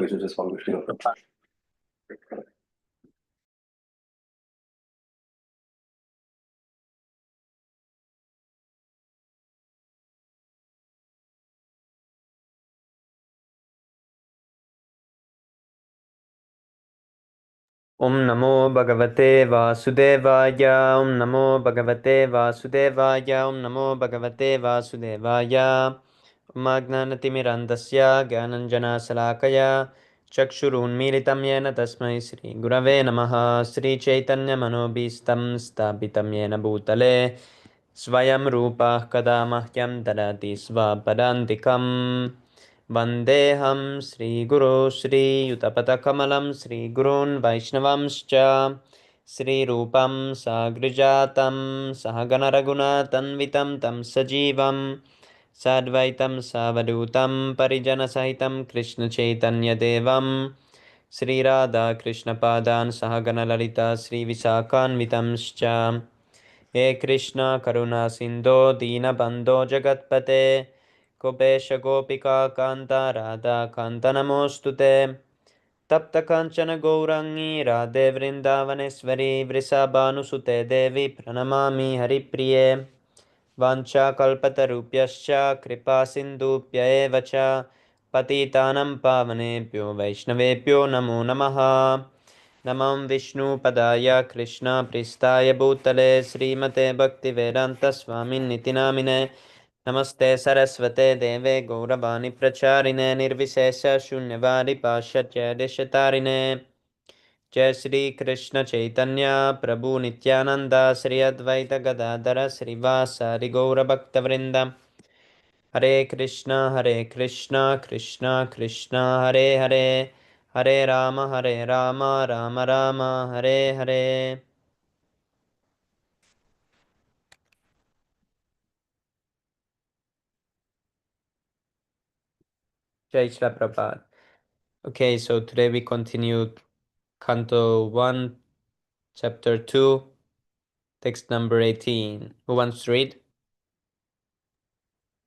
Grüße von Geschirr. Om Namo Bhagavate Vasudevaya, Om Namo Bhagavate Vasudevaya, Om Namo Bhagavate Vasudevaya. Om Agnanatimirandasya Gyananjana Salakaya Chakshurunmilitam Yena Tasmai Sri Gurave Namaha. Sri Chaitanya Manobhistam Stapitam Yena Bhutale Svayam Rupa Kadamahyam Dadati Svapadantikam Vandeham Sri Guru Sri Yutapatakamalam Sri Gurun Vaishnavamscha Sri Rupam Sagrijatam Sahagana Raghunathanvitam Tam Sajivam Sadvaitam Savadutam Parijana Sahitam Krishna Chaitanya Devam Sri Radha Krishna Padan Sahagana Lalita Sri Visakhanvitamscha He Krishna Karuna Sindho Dina Bandho Jagatpate Kopesha Gopika Kanta Radha Kanta Namostute Tapta Kanchana Gourangi Radhe Vrindavaneshwari Vrisabhanusute Devi Pranamami Haripriye Vancha Kalpatarupyascha Kripa Sindhupya Evacha Patitanam Pavanebhyo Vaishnavebhyo Namo Namaha Namam Vishnu Padaya Krishna Pristaya Bhutale Srimate Bhakti Vedanta Swamin Nitinamine Namaste Saraswate Deve Gauravani Pracharine Nirvisesa Shunyavadi Pashatya Deshatarine Jai Shri Krishna Chaitanya Prabhu Nityananda Sri Advaita Gadadara Srivasari Gaura Bhakta Vrinda Hare Krishna Krishna Krishna Hare Hare Hare Rama Rama Rama Hare Hare. Jai Shri Prabhupada. Okay, so today we continue Canto 1, Chapter 2, text number 18. Who wants to read?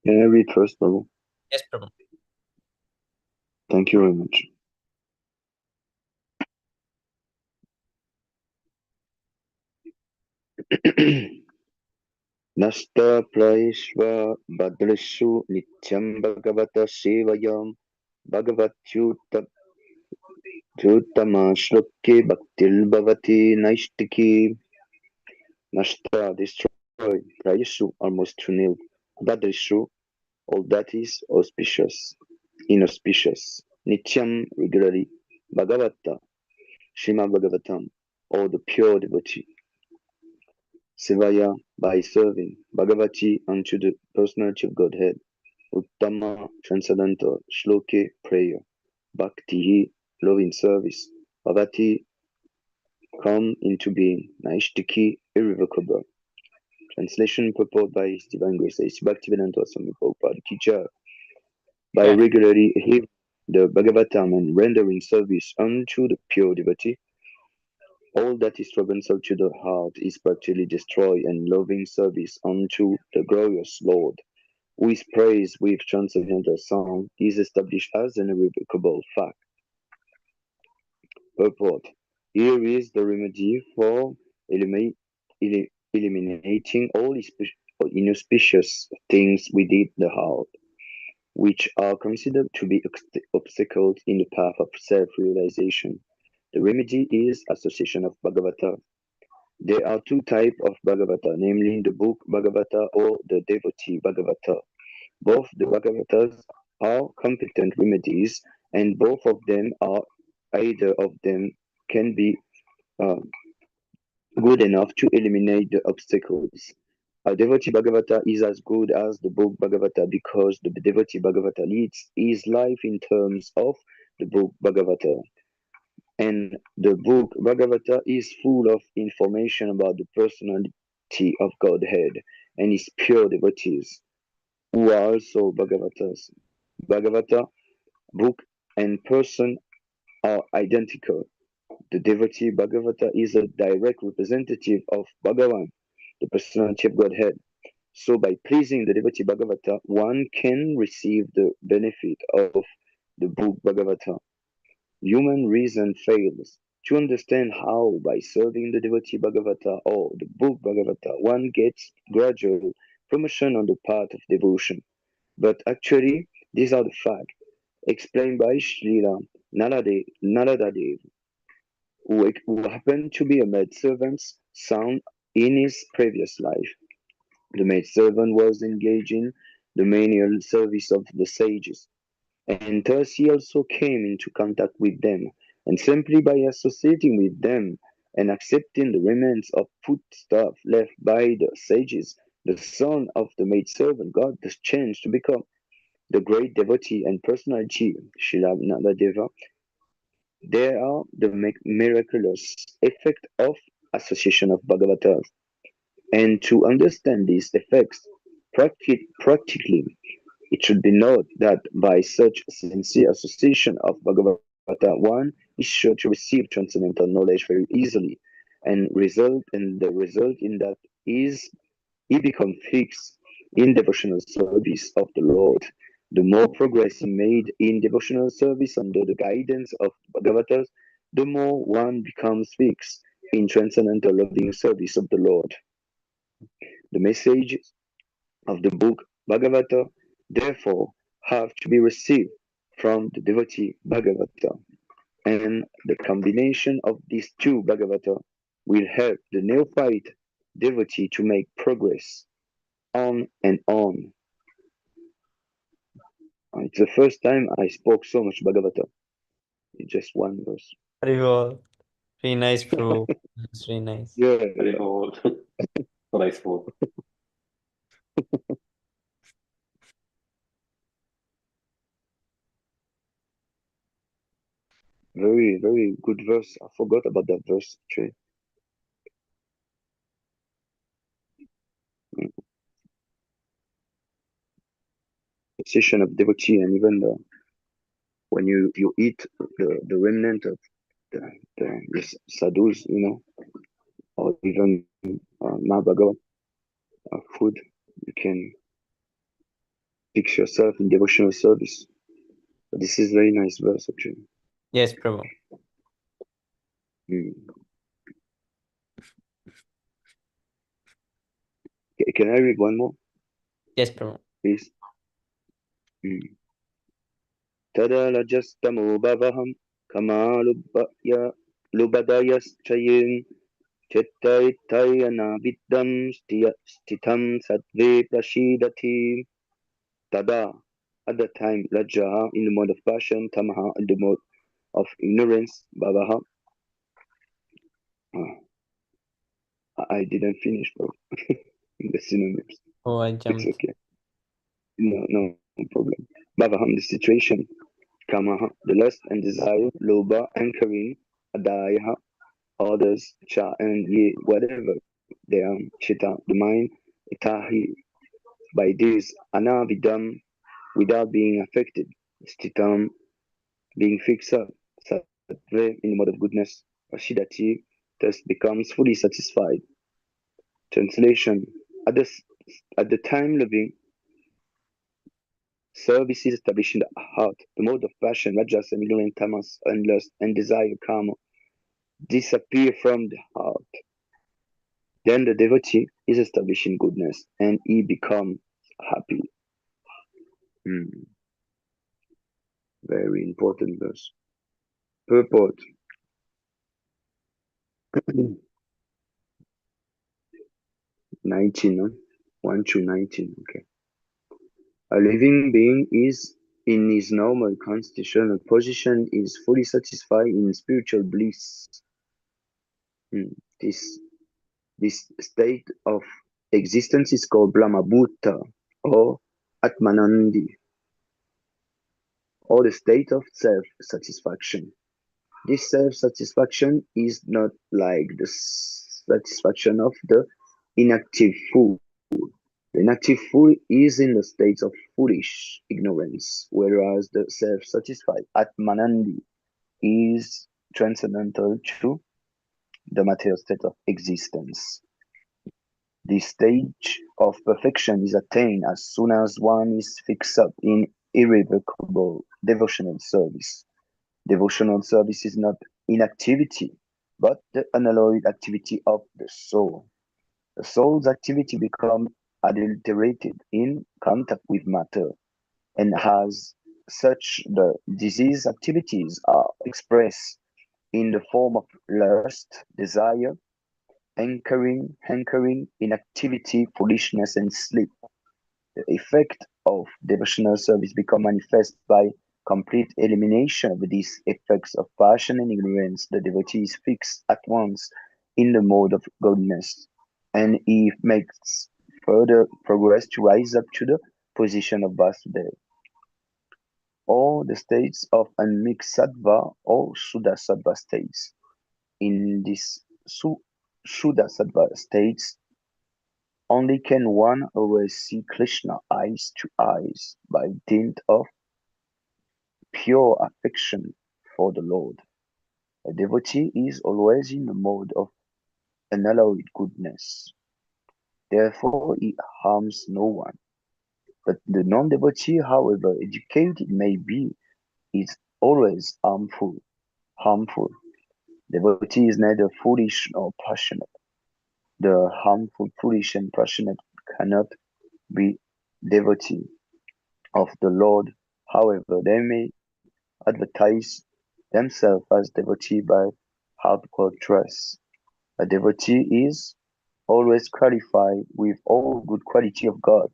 Can I read first, Prabhu? Yes, Prabhu. Thank you very much. Nasta praishva badrishu nityam bhagavata sevayam bhagavatyuta shloke bhaktil bhavati naishtiki. Nasta, destroy, prayashu, almost to nil, badrishu, all that is auspicious, inauspicious, nityam, regularly, bhagavata, Śrīmad-Bhāgavatam, or the pure devotee. Sevaya, by serving, Bhagavati, unto the personality of Godhead. Uttama, transcendental, Shloke, prayer. Bhaktihi, loving service. Bhavati, come into being. Naishtiki, irrevocable. Translation purport by His Divine Grace, Bhaktivedanta Swami Prabhupada Ki. By regularly hearing the Bhagavatam and rendering service unto the pure devotee, all that is troublesome to the heart is practically destroyed, and loving service unto the glorious Lord, who is praised with transcendental song, is established as an irrevocable fact. Purport. Here is the remedy for eliminating all inauspicious things within the heart, which are considered to be obstacles in the path of self-realization. The remedy is association of Bhagavata. There are two types of Bhagavata, namely the book Bhagavata or the devotee Bhagavata. Both the Bhagavatas are competent remedies, and both of them are either of them can be good enough to eliminate the obstacles. A devotee Bhagavata is as good as the book Bhagavata because the devotee Bhagavata leads his life in terms of the book Bhagavata. And the book Bhagavata is full of information about the personality of Godhead and his pure devotees, who are also Bhagavatas. Bhagavata, book, and person are identical. The devotee Bhagavata is a direct representative of Bhagavan, the personality of Godhead. So by pleasing the devotee Bhagavata, one can receive the benefit of the book Bhagavata. Human reason fails to understand how, by serving the devotee Bhagavata or the book Bhagavata, one gets gradual promotion on the path of devotion. But actually, these are the facts explained by Srila Narada Dev, who happened to be a maidservant's son in his previous life. The maidservant was engaged in the menial service of the sages, and thus he also came into contact with them, and simply by associating with them and accepting the remains of foodstuff left by the sages, the son of the maidservant got the chance to become the great devotee and personality, Srila Nadadeva. There are the miraculous effect of association of Bhagavatas. And to understand these effects practically, it should be noted that by such sincere association of Bhagavata, one is sure to receive transcendental knowledge very easily, and the result in that is he becomes fixed in devotional service of the Lord. The more progress he made in devotional service under the guidance of Bhagavatas, the more one becomes fixed in transcendental loving service of the Lord. The messages of the book Bhagavata therefore have to be received from the devotee Bhagavata, and the combination of these two Bhagavata will help the neophyte devotee to make progress on and on. It's the first time I spoke so much Bhagavata in just one verse. Very well. Very nice, bro. It's very nice. Yeah, Very old. What I spoke. very, very good verse. I forgot about that verse, actually. Session of devotee, and even when you eat the remnant of the sadhus, or even Mahabhagavat food, you can fix yourself in devotional service. But this is very nice verse, actually. Yes, Prabhu. Mm. Can I read one more, Yes, Prabhu. please? Tada lajastamo bhavaham kamalubhaya lubhadayaschayin chittaitayana viddam stitham sattve prashidati. Tada, at the time, Lajaha in the mode of passion, Tamaha in the mode of ignorance, Bhavaha. I didn't finish, bro. The synonyms. Oh, I It's jumped. okay. No problem. Bhavaham, the situation. Kamaha, the lust and desire. Loba, anchoring. Adayaha, others. Cha and ye, whatever they are. Chitta, the mind. Itahi, by this. Anavidam, without being affected. Stitam, being fixed up. Sattva, in the mode of goodness. Rashidati, thus becomes fully satisfied. Translation: at the time loving service is established in the heart, the mode of passion, rajas and ignorant tamas, and lust and desire, karma, disappear from the heart. Then the devotee is established in goodness, and he becomes happy. Very important verse. Purport. 19, no? 1 to 19, okay. A living being is in his normal constitutional position is fully satisfied in spiritual bliss. This state of existence is called Brahmabhuta or Atmanandi, or the state of self-satisfaction. This self-satisfaction is not like the satisfaction of the inactive fool. The inactive fool is in the state of foolish ignorance, whereas the self-satisfied Atmanandi is transcendental to the material state of existence. This stage of perfection is attained as soon as one is fixed up in irrevocable devotional service. Devotional service is not inactivity, but the unalloyed activity of the soul. The soul's activity becomes adulterated in contact with matter, and as such, the disease activities are expressed in the form of lust, desire, hankering, inactivity, foolishness, and sleep. The effect of devotional service become manifest by complete elimination of these effects of passion and ignorance. The devotee is fixed at once in the mode of godliness, and he makes further progress to rise up to the position of Vasudeva. All the states of unmixed sattva or Shuddha sattva states. In these Shuddha sattva states, only can one always see Krishna eyes to eyes by dint of pure affection for the Lord. A devotee is always in the mode of unalloyed goodness. Therefore, he harms no one. But the non-devotee, however educated may be, is always harmful. Devotee is neither foolish nor passionate. The harmful, foolish, and passionate cannot be devotee of the Lord. However, they may advertise themselves as devotee by hardcore trust. A devotee is always qualified with all good quality of God.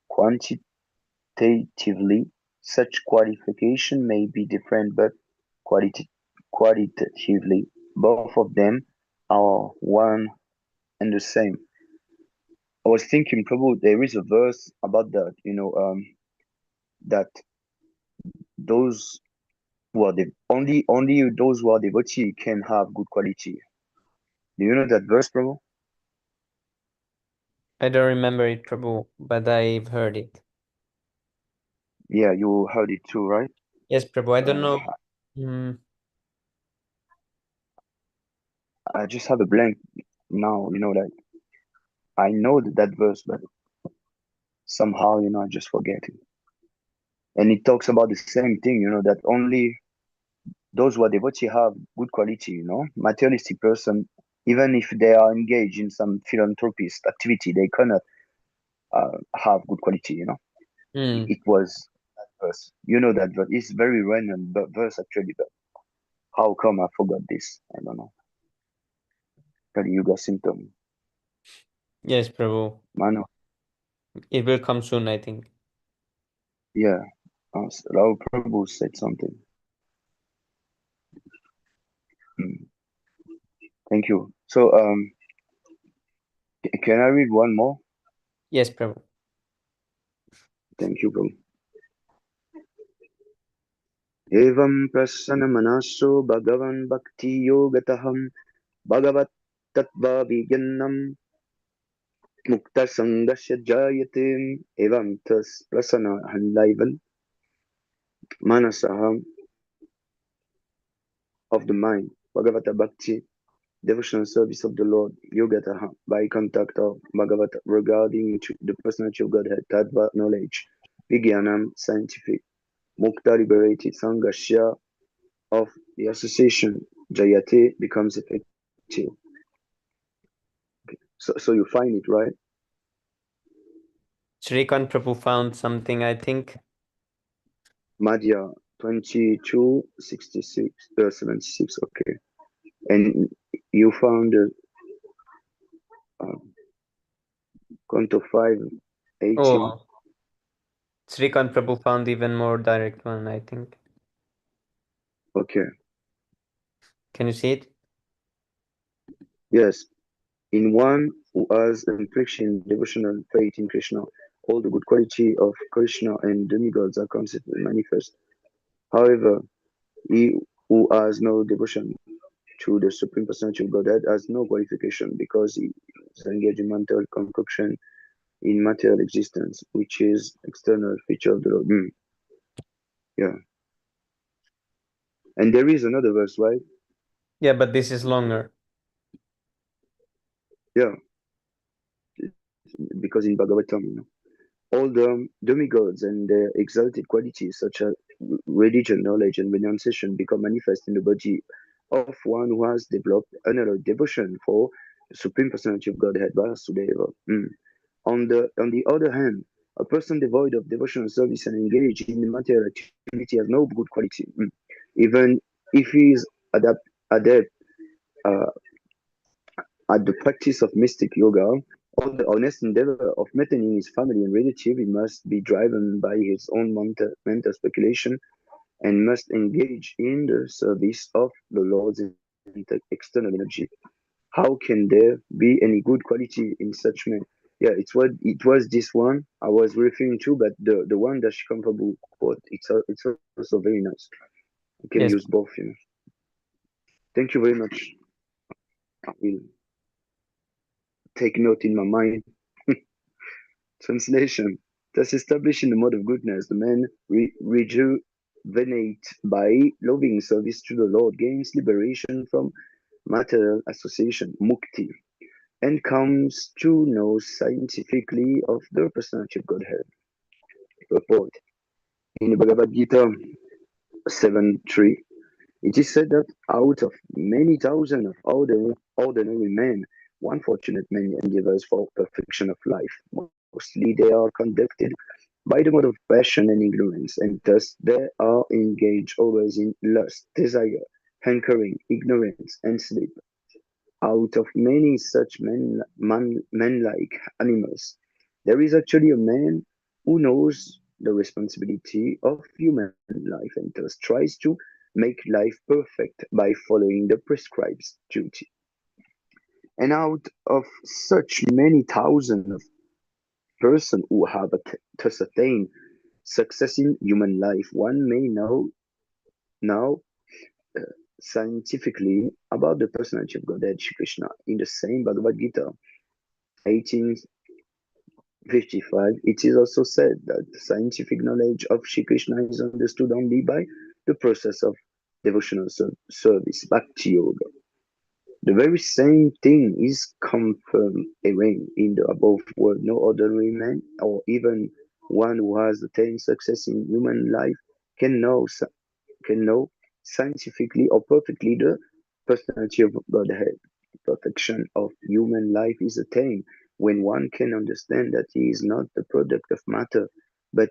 Quantitatively, such qualification may be different, but qualitatively, both of them are one and the same. I was thinking, Prabhu, there is a verse about that, that those who are only those who are devotee can have good quality. Do you know that verse, Prabhu? I don't remember it, Prabhu, but I've heard it. Yeah, you heard it too, right? Yes, Prabhu. I don't know. I just have a blank now, like I know that verse, but somehow, I just forget it. And it talks about the same thing, that only those who are devotee have good quality, materialistic person, even if they are engaged in some philanthropist activity, they cannot have good quality, It was that verse. That verse. It's very random verse actually, but how come I forgot this? I don't know. Kali Yuga symptom. Yes, Prabhu. Mano. It will come soon, I think. Yeah. Rao Prabhu said something. Thank you. So, can I read one more? Yes, Prabhu. Thank you, Prabhu. Evam prasana manaso bhagavan bhakti yogataham bhagavat tattva vijnanam mukta sangasya jayate evam tas prasana hanlaivan manasaham of the mind, Bhagavata Bhakti, devotional service of the Lord, Yogataha, by contact of Bhagavata regarding to the personality of Godhead, Tattva knowledge, Vijnanam scientific, Mukta liberated, Sangasya of the association, Jayate becomes effective. Okay. So you find it, right? Shrikant Prabhu found something, I think. Madhya 2266, 76, okay. And you found Canto 5, 18. Oh, Shrikant Prabhu found even more direct one, I think. Okay. Can you see it? Yes. In one who has infection, devotional faith in Krishna, all the good quality of Krishna and demigods are constantly manifest. However, he who has no devotion to the Supreme Personality of Godhead has no qualification because he is engaged in mental concoction in material existence, which is external feature of the Lord. Yeah. And there is another verse, right? Yeah, but this is longer. Yeah. Because in Bhagavatam, all the demigods and their exalted qualities, such as religion, knowledge, and renunciation, become manifest in the body of one who has developed unalloyed devotion for the Supreme Personality of Godhead, Vasudeva. On the other hand, a person devoid of devotional service and engaged in material activity has no good quality. Even if he is adept uh, at the practice of mystic yoga, or the honest endeavor of maintaining his family and relative, he must be driven by his own mental speculation and must engage in the service of the Lord's external energy. How can there be any good quality in such men? Yeah, it was this one I was referring to, but the one that Shikampabu quote, it's also very nice. You can Yes. use both, you know. Thank you very much. I will take note in my mind. Translation. Thus established in the mode of goodness, the man rejuvenate by loving service to the Lord, gains liberation from material association, mukti, and comes to know scientifically of the personality of Godhead. Report. In the Bhagavad Gita 7.3, it is said that out of many thousands of ordinary men, one fortunate man endeavors for perfection of life. Mostly they are conducted by the mode of passion and ignorance, and thus they are engaged always in lust, desire, hankering, ignorance, and sleep. Out of many such man-like animals, there is actually a man who knows the responsibility of human life and thus tries to make life perfect by following the prescribed duty. And out of such many thousands of persons who have thus attained success in human life, one may know now uh, scientifically about the personality of Godhead Shri Krishna. In the same Bhagavad Gita 1855, it is also said that the scientific knowledge of Shri Krishna is understood only by the process of devotional service, bhakti yoga. The very same thing is confirmed in the above word. No ordinary man, or even one who has attained success in human life, can know scientifically or perfectly the personality of Godhead. Perfection of human life is attained when one can understand that he is not the product of matter, but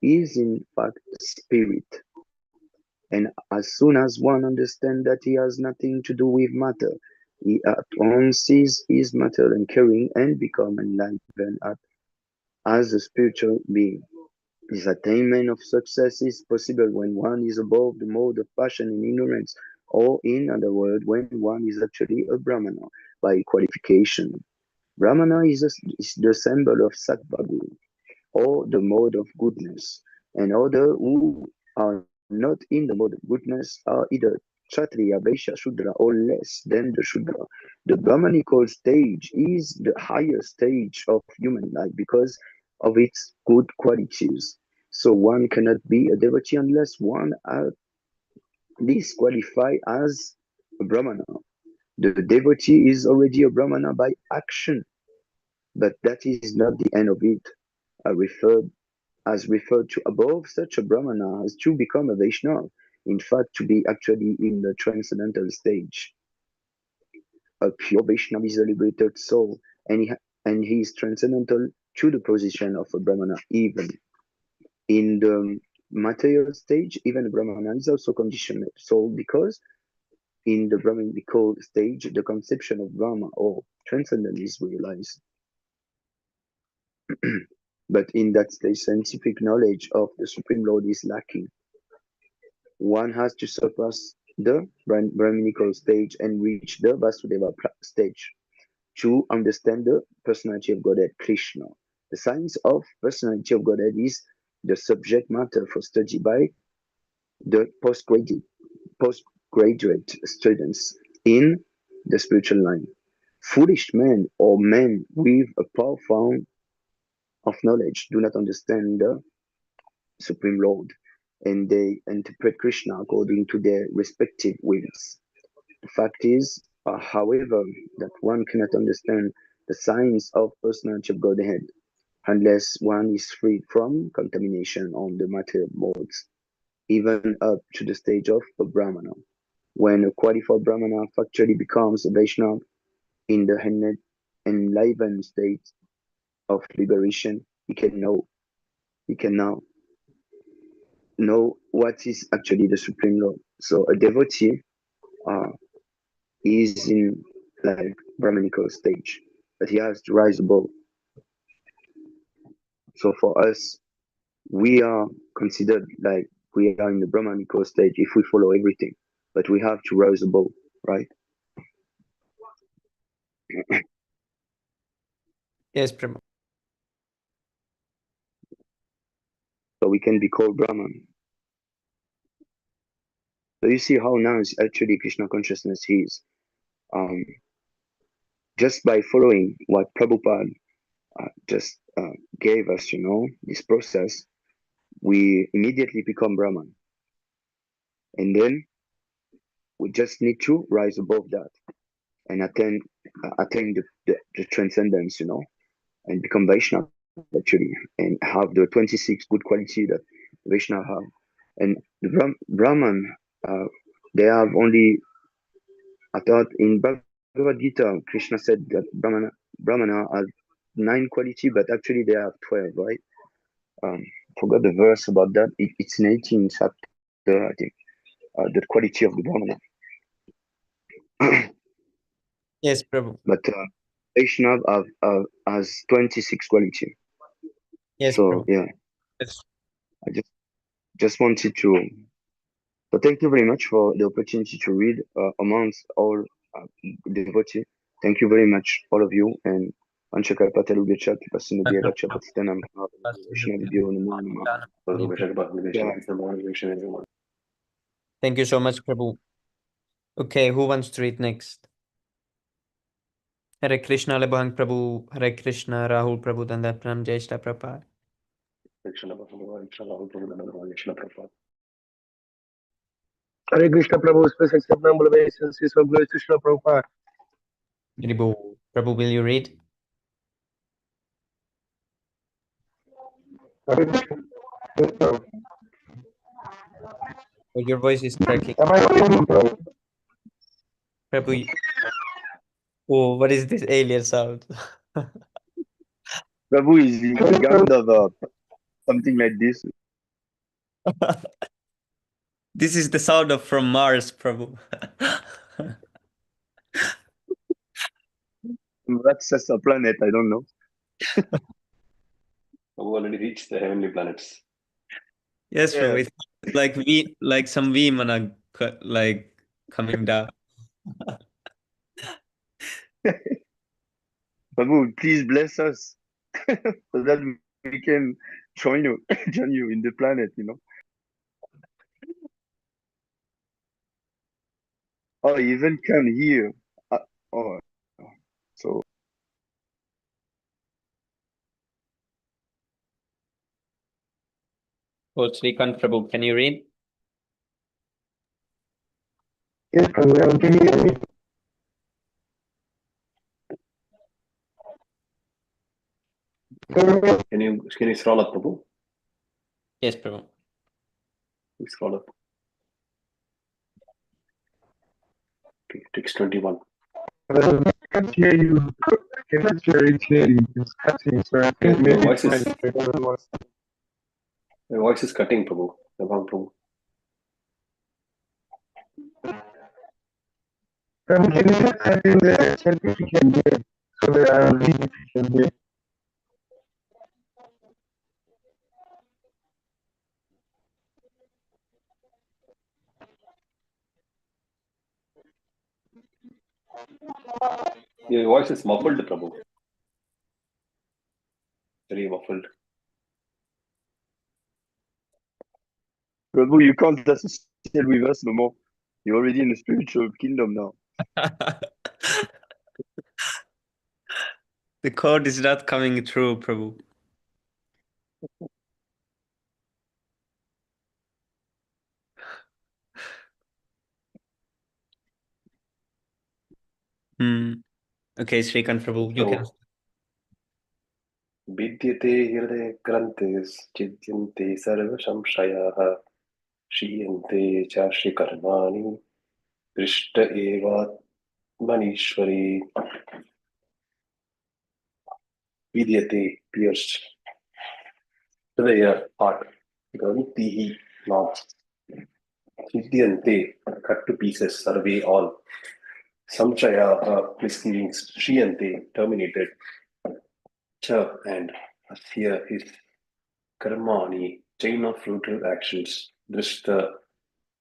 is in fact spirit. And as soon as one understands that he has nothing to do with matter, he at once sees his matter and caring and become enlightened as a spiritual being. This attainment of success is possible when one is above the mode of passion and ignorance, or in other words, when one is actually a Brahmana by qualification. Brahmana is the symbol of Sattva Guru, or the mode of goodness, and others who are not in the mode of goodness are either Kshatriya, Vaishya, Shudra, or less than the Shudra. The Brahmanical stage is the higher stage of human life because of its good qualities. So one cannot be a devotee unless one are disqualified as a Brahmana. The devotee is already a Brahmana by action, but that is not the end of it. As referred to above, such a Brahmana has to become a Vaishnava, in fact, to be actually in the transcendental stage. A pure Vaishnava is a liberated soul, and he is transcendental to the position of a Brahmana. Even in the material stage, even a Brahmana is also conditioned soul, because in the Brahmanical stage, the conception of Brahma or transcendence is realized. But in that stage, scientific knowledge of the Supreme Lord is lacking. One has to surpass the Brahminical stage and reach the Vasudeva stage to understand the personality of Godhead Krishna. The science of personality of Godhead is the subject matter for study by the postgraduate students in the spiritual line. Foolish men or men with a profound of knowledge do not understand the Supreme Lord, and they interpret Krishna according to their respective wills. The fact is, however, that one cannot understand the science of personality of Godhead. unless one is freed from contamination on the material modes, even up to the stage of a Brahmana. When a qualified Brahmana factually becomes a Vaishnava in the enlivened state of liberation, he can now know what is actually the Supreme Lord. So a devotee is in like Brahmanical stage, but he has to rise above. So for us, we are considered like we are in the Brahmanical stage if we follow everything, but we have to rise above, right? Yes, Prabhu. So we can be called Brahman. So you see how nice actually Krishna consciousness is. Just by following what Prabhupada just gave us, this process, we immediately become Brahman. And then we just need to rise above that and attain the transcendence, and become Vaishnava actually, and have the 26 good quality that Vaishnava have. And the Brahman, they have only, I thought in Bhagavad Gita, Krishna said that Brahmana has 9 quality, but actually they have 12, right? Forgot the verse about that. It's in 18 chapter, I think, the quality of the Brahmana. Yes, Prabhu. But Vaishnav has 26 quality. Yes, So Prabhu. yeah, Yes. I just wanted to. So thank you very much for the opportunity to read amongst all devotees. Thank you very much, all of you. And Anshaka Patalu Gecha, Pasino Biela Chapatitanam, Krishna Video Namah. Thank you so much, Prabhu. Okay, who wants to read next? Hare Krishna, Lebhang Prabhu. Hare Krishna, Rahul Prabhu, Dandapram, Jai Shri Prabhupada. Hare Krishna Prabhu, special accept number obeisances of Glory Krishna Prabhupada. Prabhu, will you read? Hare Krishna. Yes, Prabhu. Oh, your voice is cracking. Am I audible, Prabhu? Prabhu, oh, what is this alien sound? Prabhu is in Uganda, something like this. This is the sound of from Mars, Prabhu. That's just a planet, I don't know. I've already reached the heavenly planets. Yes, Yeah. Prabhu. It's like some Vimana like coming down. Prabhu, please bless us so that we can join you in the planet, Oh, even come here. Oh, so Oh, Srikant Prabhu, can you read? Yes, Prabhu. Can you hear me? Can you scroll up, Prabhu? Yes, Prabhu. Please scroll up. Okay, text 21. I can't hear you. I cannot hear it clearly. It's cutting, so I think Your maybe voice is- it's my phone. My voice is cutting, Prabhu. Lebhang Prabhu. Prabhu, can you just type in the certificate there so that I'll read it from there? Your voice is muffled, Prabhu. Very muffled. Prabhu, you can't associate with us no more. You're already in the spiritual kingdom now. The code is not coming through, Prabhu. Okay, Srikant Prabhu, you can. Bid Vidyate hirde grantes chidyante sarva samshayaha Shriyante chashi karmani Drishta eva manishwari Vidyate pierced to the heart. Grantihi knots. Chidyante cut to pieces, survey all. Samshaya misgivings. Shriyante terminated. Cha and here is karmani, chain of fruitive actions. Drishta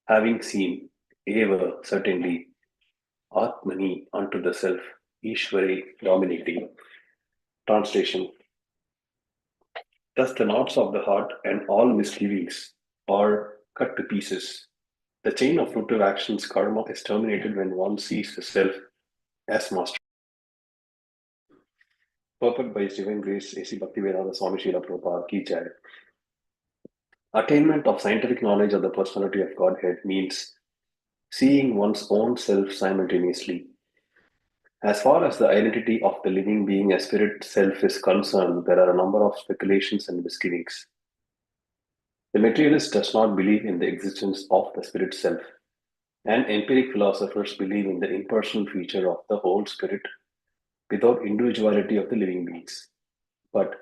having seen. Eva certainly. Atmani unto the self. Ishvari dominating. Translation. Thus the knots of the heart and all misgivings are cut to pieces. The chain of fruitive actions, karma, is terminated when one sees the self as master. Purport by His Divine Grace, A.C. Bhaktivedanta Swami Srila Prabhupada Ki Jai. Attainment of scientific knowledge of the personality of Godhead means seeing one's own self simultaneously. As far as the identity of the living being as spirit self is concerned, there are a number of speculations and misgivings. The materialist does not believe in the existence of the spirit self, and empiric philosophers believe in the impersonal feature of the whole spirit without individuality of the living beings. But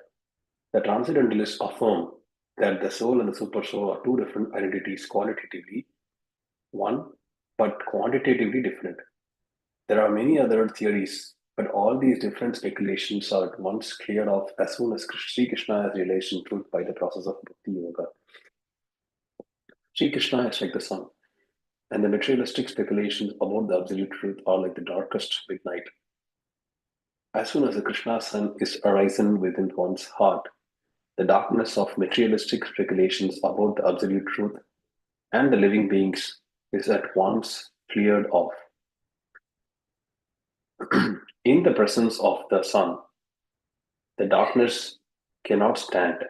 the transcendentalists affirm that the soul and the supersoul are two different identities qualitatively, one, but quantitatively different. There are many other theories, but all these different speculations are at once cleared off as soon as Sri Krishna has realized in truth by the process of Bhakti Yoga. Sri Krishna is like the sun, and the materialistic speculations about the absolute truth are like the darkest midnight. As soon as the Krishna sun is arisen within one's heart, the darkness of materialistic speculations about the absolute truth and the living beings is at once cleared off. In the presence of the sun, the darkness cannot stand,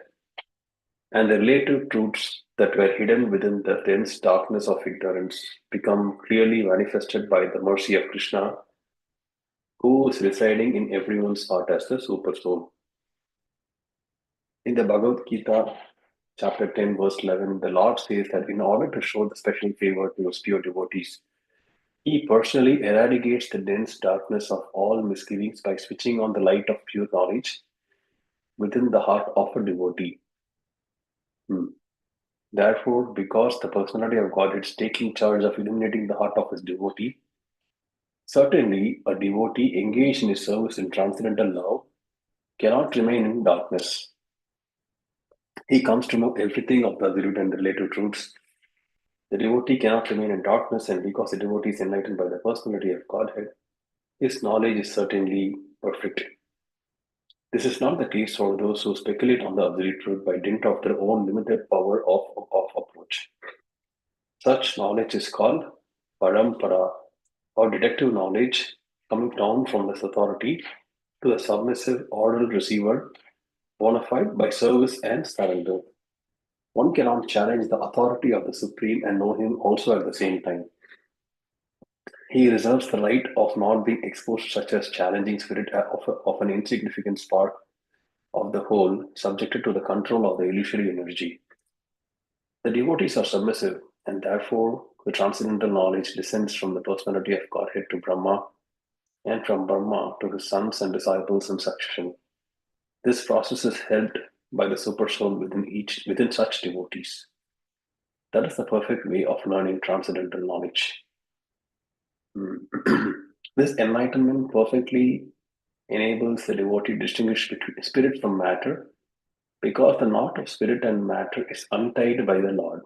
and the relative truths that were hidden within the dense darkness of ignorance become clearly manifested by the mercy of Krishna, who is residing in everyone's heart as the super soul. In the Bhagavad Gita, chapter 10, verse 11, the Lord says that in order to show the special favor to his pure devotees, he personally eradicates the dense darkness of all misgivings by switching on the light of pure knowledge within the heart of a devotee. Therefore, because the personality of God is taking charge of illuminating the heart of his devotee, certainly a devotee engaged in his service in transcendental love cannot remain in darkness. He comes to know everything of the absolute and relative truths. The devotee cannot remain in darkness, and because the devotee is enlightened by the personality of Godhead, his knowledge is certainly perfect. This is not the case for those who speculate on the absolute truth by dint of their own limited power of approach. Such knowledge is called parampara, or deductive knowledge coming down from this authority to the submissive oral receiver, bona fide by service and surrender. One cannot challenge the authority of the Supreme and know him also at the same time. He reserves the right of not being exposed, such as challenging spirit of an insignificant spark of the whole, subjected to the control of the illusory energy. The devotees are submissive, and therefore the transcendental knowledge descends from the personality of Godhead to Brahma, and from Brahma to his sons and disciples in succession. This process is helped by the supersoul within such devotees. That is the perfect way of learning transcendental knowledge. This enlightenment perfectly enables the devotee to distinguish between spirit from matter, because the knot of spirit and matter is untied by the Lord.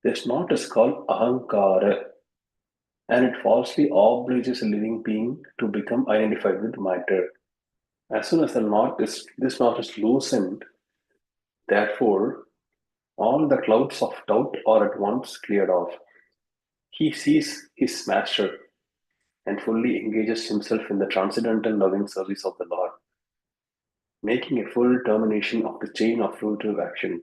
This knot is called ahankara, and it falsely obliges a living being to become identified with matter. As soon as this knot is loosened, therefore, all the clouds of doubt are at once cleared off. He sees his master and fully engages himself in the transcendental loving service of the Lord, making a full termination of the chain of fruitive action.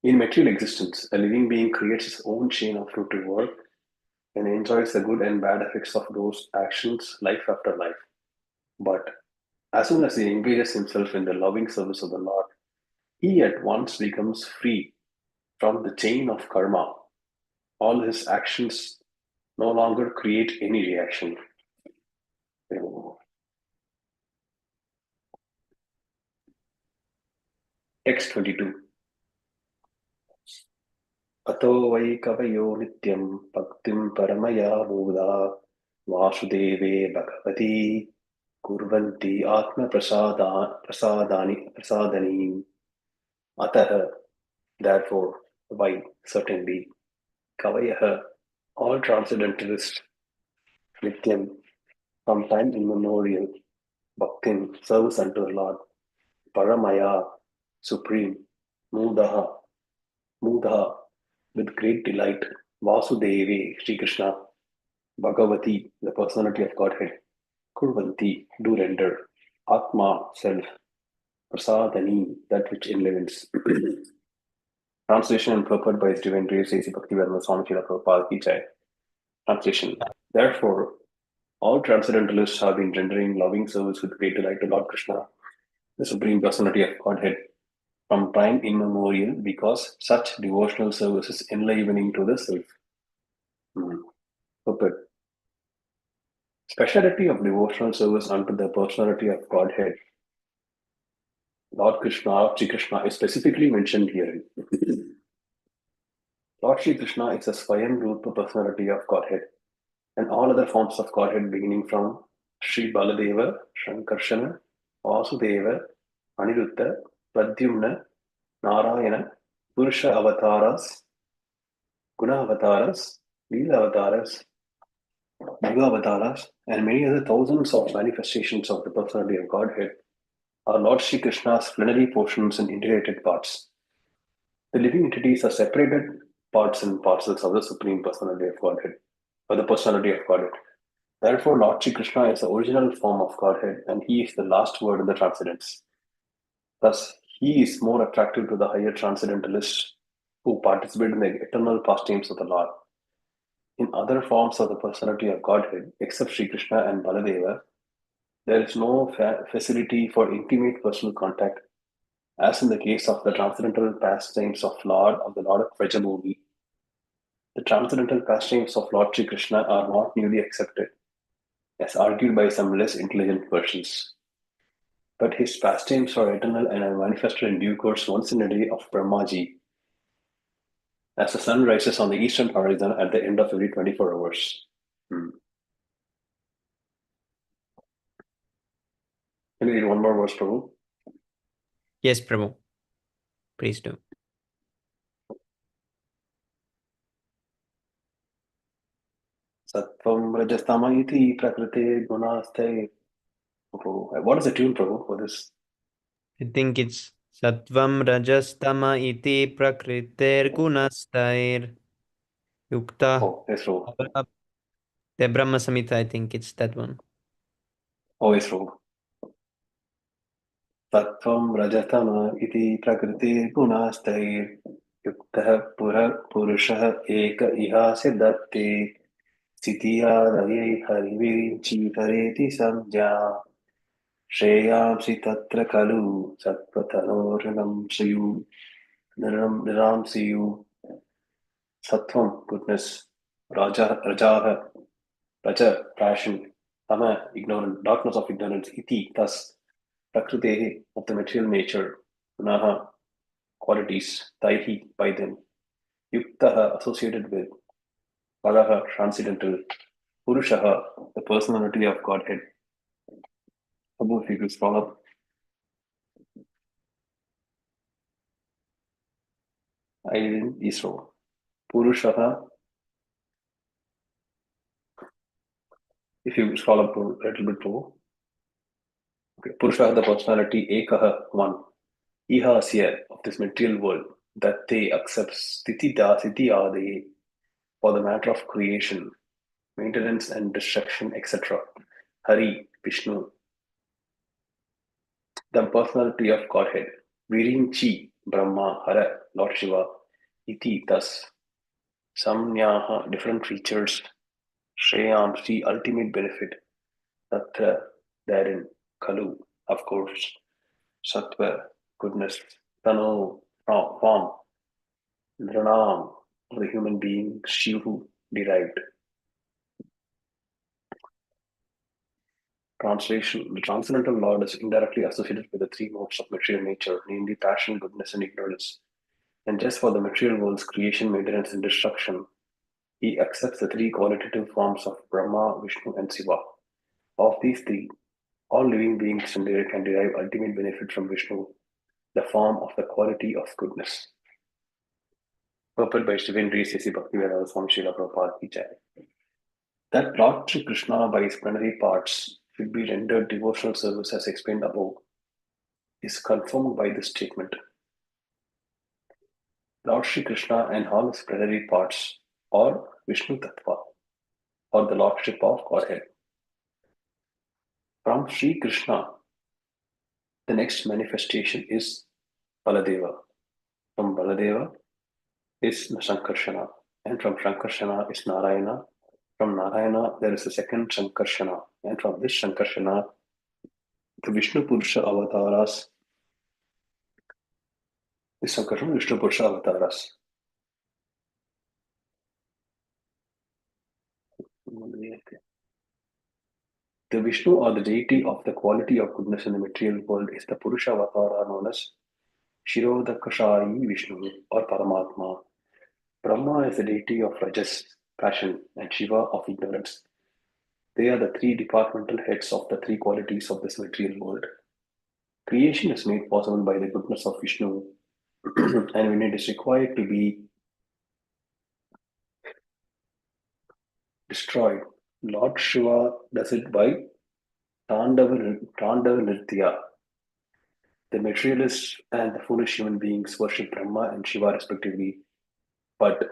In material existence, a living being creates his own chain of fruitive work and enjoys the good and bad effects of those actions life after life. But As soon as he engages himself in the loving service of the Lord, he at once becomes free from the chain of karma. All his actions no longer create any reaction. Text 22. अतो वै कवयो नित्यं भक्तिं परमया मूढा वासुदेवे भगवती कुर्वन्ति प्रसादनीम्. अतः, therefore, why, certainly, kavayah, all transcendentalists, nityam, from time immemorial, bhaktin, service unto the Lord, paramaya, supreme, mudaha, with great delight, Vasudevi, Sri Krishna, Bhagavati, the personality of Godhead, Kurvanti, do render, Atma, self, Prasadani, that which enlivens. Translation and purport by His Divine Grace, A.C. Bhaktivedanta Swami Srila Prabhupada Ki Jai. Translation. Therefore, all transcendentalists have been rendering loving service with great delight to Lord Krishna, the Supreme Personality of Godhead, from time immemorial, because such devotional service is enlivening to the self. Purport. Speciality of devotional service unto the personality of Godhead, Lord Krishna, Sri Krishna, is specifically mentioned here. Lord Sri Krishna is a Swayam Rupa personality of Godhead, and all other forms of Godhead beginning from Sri Baladeva, Shankarshana, Vasudeva, Aniruddha, Pradyumna, Narayana, Purusha avatars, Guna avatars, Leela avatars, Yuga avatars, and many other thousands of manifestations of the personality of Godhead are Lord Sri Krishna's plenary portions and integrated parts. The living entities are separated parts and parcels of the Supreme Personality of Godhead, or the personality of Godhead. Therefore, Lord Sri Krishna is the original form of Godhead, and he is the last word in the transcendence. Thus, he is more attractive to the higher transcendentalists who participate in the eternal pastimes of the Lord. In other forms of the personality of Godhead, except Sri Krishna and Baladeva, there is no facility for intimate personal contact, as in the case of the transcendental pastimes of the Lord of Vrajabhumi. The transcendental pastimes of Lord Sri Krishna are not newly accepted, as argued by some less intelligent persons. But his pastimes are eternal and are manifested in due course once in a day of Brahmaji, as the sun rises on the eastern horizon at the end of every 24 hours. Can you read one more verse, Prabhu? Yes, Prabhu. Please do. Sattvam rajastama iti prakrite gunaste. What is the tune, Prabhu, for this? I think it's Sattvam Rajastama iti prakriter gunastair yukta. Oh, yes, Prabhu. The Brahma Samhita, I think it's that one. Oh, yes, Prabhu. Sattvam rajastama iti prakrite gunaste yuktah purushah eka iha siddhate sitiyadaye harivirinchi hareti samjya Shreyamsi tatra kalu satvatanorinam sayu niram sayu. Sattvam, goodness, rajaha, raja, passion, tama, ignorance, darkness of ignorance, iti, thus, prakritehi, of the material nature, gunaha, qualities, taihi, by them, yuktaha, associated with, padaha, transcendental, purushaha, the personality of Godhead. Prabhu, if you could scroll up. I didn't, Isro. Purushaha, if you scroll up a little bit more. Okay. Purusha, the personality, Ekaha, one. Iha, asya, of this material world, that they accept sthiti adi, for the matter of creation, maintenance and destruction, etc. Hari, Vishnu, the personality of Godhead. Virinchi, Brahma, Hara, Lord Shiva, iti, thus. Samnyaha, different creatures. Shreyamsi, ultimate benefit. Tatra, therein. Kalu, of course, Sattva, goodness, Tano, form, Nranam, the human being, Shivu, derived. Translation: the Transcendental Lord is indirectly associated with the three modes of material nature, namely passion, goodness, and ignorance. And just for the material world's creation, maintenance, and destruction, he accepts the three qualitative forms of Brahma, Vishnu, and Shiva. Of these three, all living beings can derive ultimate benefit from Vishnu, the form of the quality of goodness. Purport by Stephen Rees, A.C. Bhaktivedanta Swami Srila Prabhupada ki Jai. That Lord Sri Krishna by his plenary parts should be rendered devotional service as explained above is confirmed by this statement. Lord Sri Krishna and all his plenary parts are Vishnu Tattva, or the Lordship of Godhead. From Sri Krishna, the next manifestation is Baladeva. From Baladeva is Sankarshana, and from Sankarshana is Narayana. From Narayana, there is a second Sankarshana, and from this Sankarshana, the Vishnu Purusha avatars. This Sankarshana, Vishnu Purusha avatars. The Vishnu or the deity of the quality of goodness in the material world is the Purusha avatara known as Shirodakashayi Vishnu or Paramatma. Brahma is the deity of Rajas, passion, and Shiva of ignorance. They are the three departmental heads of the three qualities of this material world. Creation is made possible by the goodness of Vishnu, and when it is required to be destroyed, Lord Shiva does it by Tandava Nritya. The materialists and the foolish human beings worship Brahma and Shiva respectively, but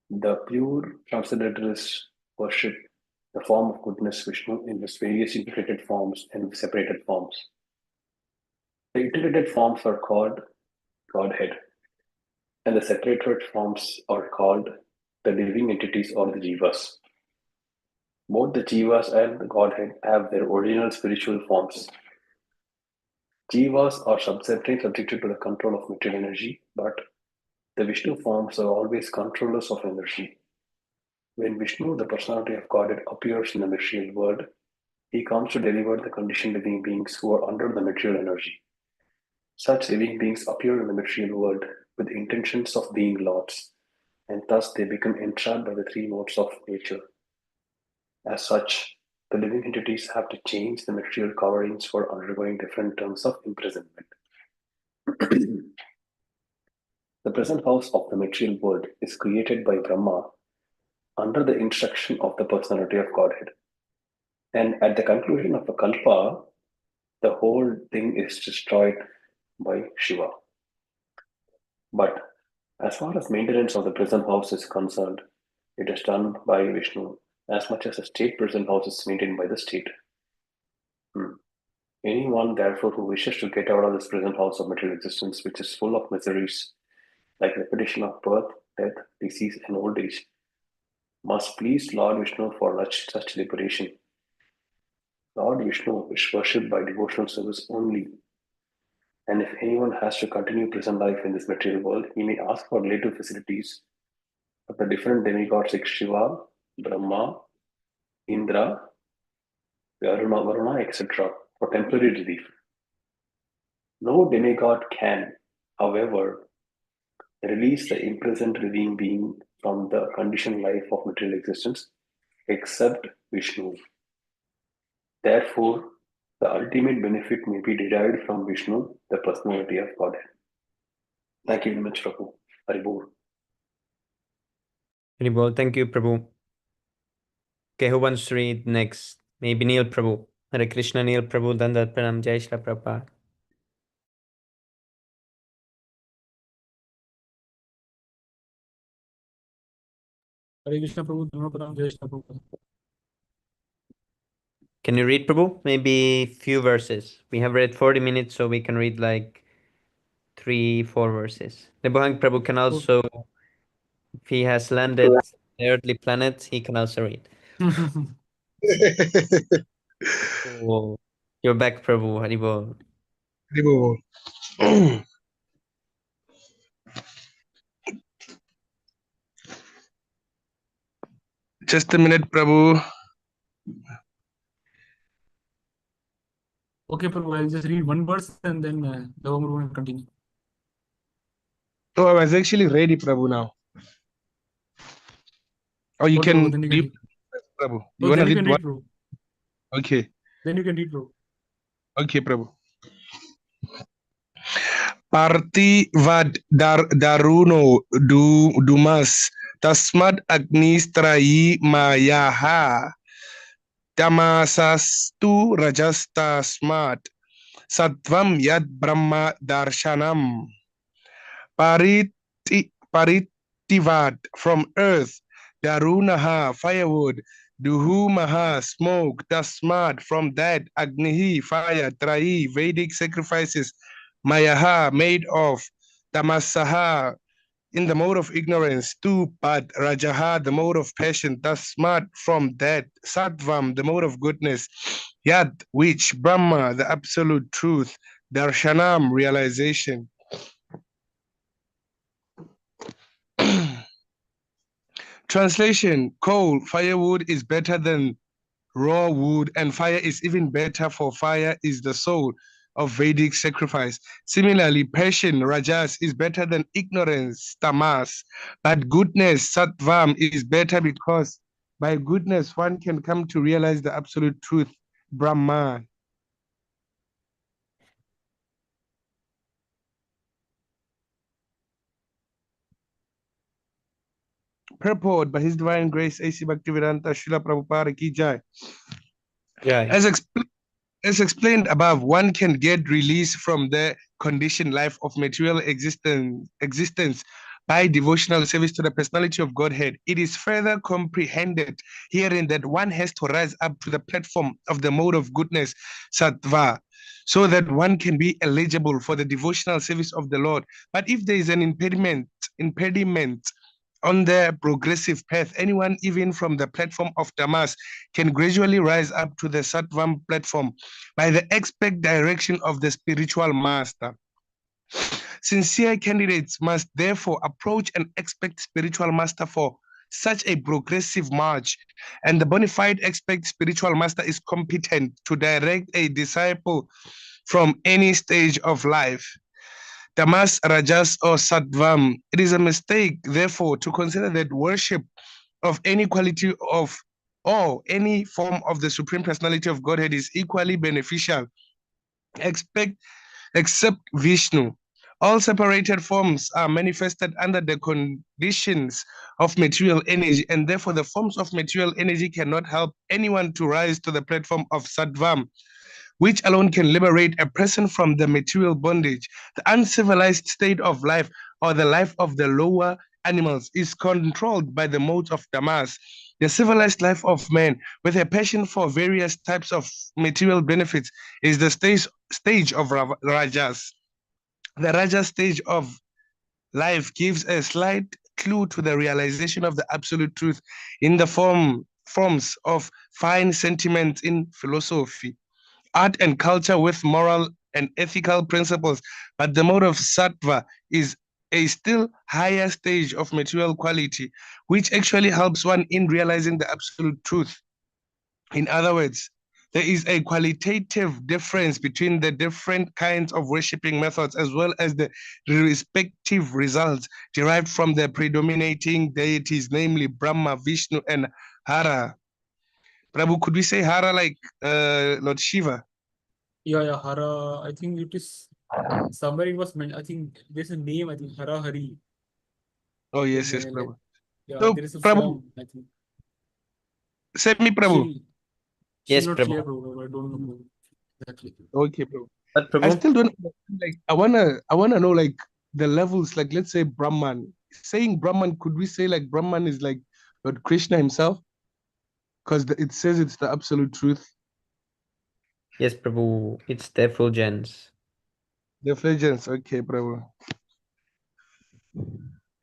the pure transcendentalists worship the form of goodness Vishnu in its various integrated forms and separated forms. The integrated forms are called Godhead, and the separated forms are called the living entities or the Jivas. Both the Jivas and the Godhead have their original spiritual forms. Jivas are subjected to the control of material energy, but the Vishnu forms are always controllers of energy. When Vishnu, the personality of Godhead, appears in the material world, he comes to deliver the conditioned living beings who are under the material energy. Such living beings appear in the material world with intentions of being lords, and thus they become entrapped by the three modes of nature. As such, the living entities have to change the material coverings for undergoing different terms of imprisonment. The present house of the material world is created by Brahma under the instruction of the personality of Godhead. And at the conclusion of a kalpa, the whole thing is destroyed by Shiva. But as far as maintenance of the present house is concerned, it is done by Vishnu as much as the state present house is maintained by the state. Anyone, therefore, who wishes to get out of this present house of material existence, which is full of miseries, like repetition of birth, death, disease, and old age, must please Lord Vishnu for such liberation. Lord Vishnu is worshipped by devotional service only. And if anyone has to continue present life in this material world, he may ask for relative facilities of the different demigods like Shiva, Brahma, Indra, Varuna, etc. for temporary relief. No demigod can, however, release the imprisoned living being from the conditioned life of material existence except Vishnu. Therefore, the ultimate benefit may be derived from Vishnu, the personality of Godhead. Thank you very much, Prabhu. Haribol. Haribol, thank you, Prabhu. Okay, who wants to read next? Maybe Neil Prabhu. Hare Krishna, Neil Prabhu, Dandat Pranam, Jai Shri Prabhupada. Hare Krishna Prabhu, Dhamma Pranam, Jai Shri Prabhupada. Can you read, Prabhu? Maybe few verses. We have read 40 minutes, so we can read like 3-4 verses. Nebuhang Prabhu can also, if he has landed the earthly planet, he can also read. Oh. You're back, Prabhu. Haribol. Haribol. Just a minute, Prabhu. Okay, Prabhu, I'll just read one verse and then the Prabhu will continue. Oh, I was actually ready, Prabhu, now. Or you Okay, can Prabhu, then you can read, read. Prabhu. You Oh, want to then you read can what? read, Prabhu. Okay. Then you can read, Prabhu. Okay, Prabhu. Partivad daruno dumas tasmad agnistrayi mayaha tamasastu rajastasmat sattvam yad brahma darshanam paritivad from earth darunaha firewood duhumaha smoke tasmad from that agnihi fire trayi Vedic sacrifices mayaha made of tamasaha in the mode of ignorance, tu pad rajaha, the mode of passion, tasmat from that, sattvam, the mode of goodness, yad, which Brahma, the absolute truth, darshanam, realization. Translation: coal, firewood is better than raw wood, and fire is even better, for fire is the soul of Vedic sacrifice. Similarly, passion, rajas, is better than ignorance, tamas, but goodness, sattvam, is better because by goodness one can come to realize the absolute truth, Brahman. Purport by His Divine Grace, A.C. Bhaktivedanta Srila Prabhupada Ki Jai. Jai. As explained above, one can get release from the conditioned life of material existence by devotional service to the personality of Godhead. It is further comprehended herein that one has to rise up to the platform of the mode of goodness, sattva, so that one can be eligible for the devotional service of the Lord. But if there is an impediment on the progressive path, anyone, even from the platform of Tamas, can gradually rise up to the Sattvam platform by the expect direction of the spiritual master. Sincere candidates must therefore approach and expect spiritual master for such a progressive march, and the bona fide expect spiritual master is competent to direct a disciple from any stage of life. Tamas, Rajas, or Sattvam. It is a mistake, therefore, to consider that worship of any quality of or any form of the Supreme Personality of Godhead is equally beneficial, except Vishnu. All separated forms are manifested under the conditions of material energy, and therefore the forms of material energy cannot help anyone to rise to the platform of Sattvam, which alone can liberate a person from the material bondage. The uncivilized state of life, or the life of the lower animals, is controlled by the modes of tamas. The civilized life of man, with a passion for various types of material benefits, is the stage of rajas. The rajas stage of life gives a slight clue to the realization of the absolute truth in the forms of fine sentiments in philosophy, art and culture with moral and ethical principles, but the mode of sattva is a still higher stage of material quality, which actually helps one in realizing the absolute truth. In other words, there is a qualitative difference between the different kinds of worshipping methods, as well as the respective results derived from the predominating deities, namely Brahma, Vishnu, and Hara. Prabhu, could we say Hara like Lord Shiva? Yeah, Hara. I think it is somewhere it was meant. I think there's a name. I think Hara Hari. Oh, In yes, Prabhu. yeah, So, there is a Prabhu, form. I think send me Prabhu. still Yes, not clear, Prabhu. Prabhu. I don't know exactly. Okay, Prabhu. But I Prabhu, still don't like. I wanna know like the levels. Like, let's say Brahman. Saying Brahman, could we say like Brahman is like Lord Krishna himself? Because it says it's the absolute truth. yes, Prabhu, it's the effulgence. The effulgence. Okay, Prabhu.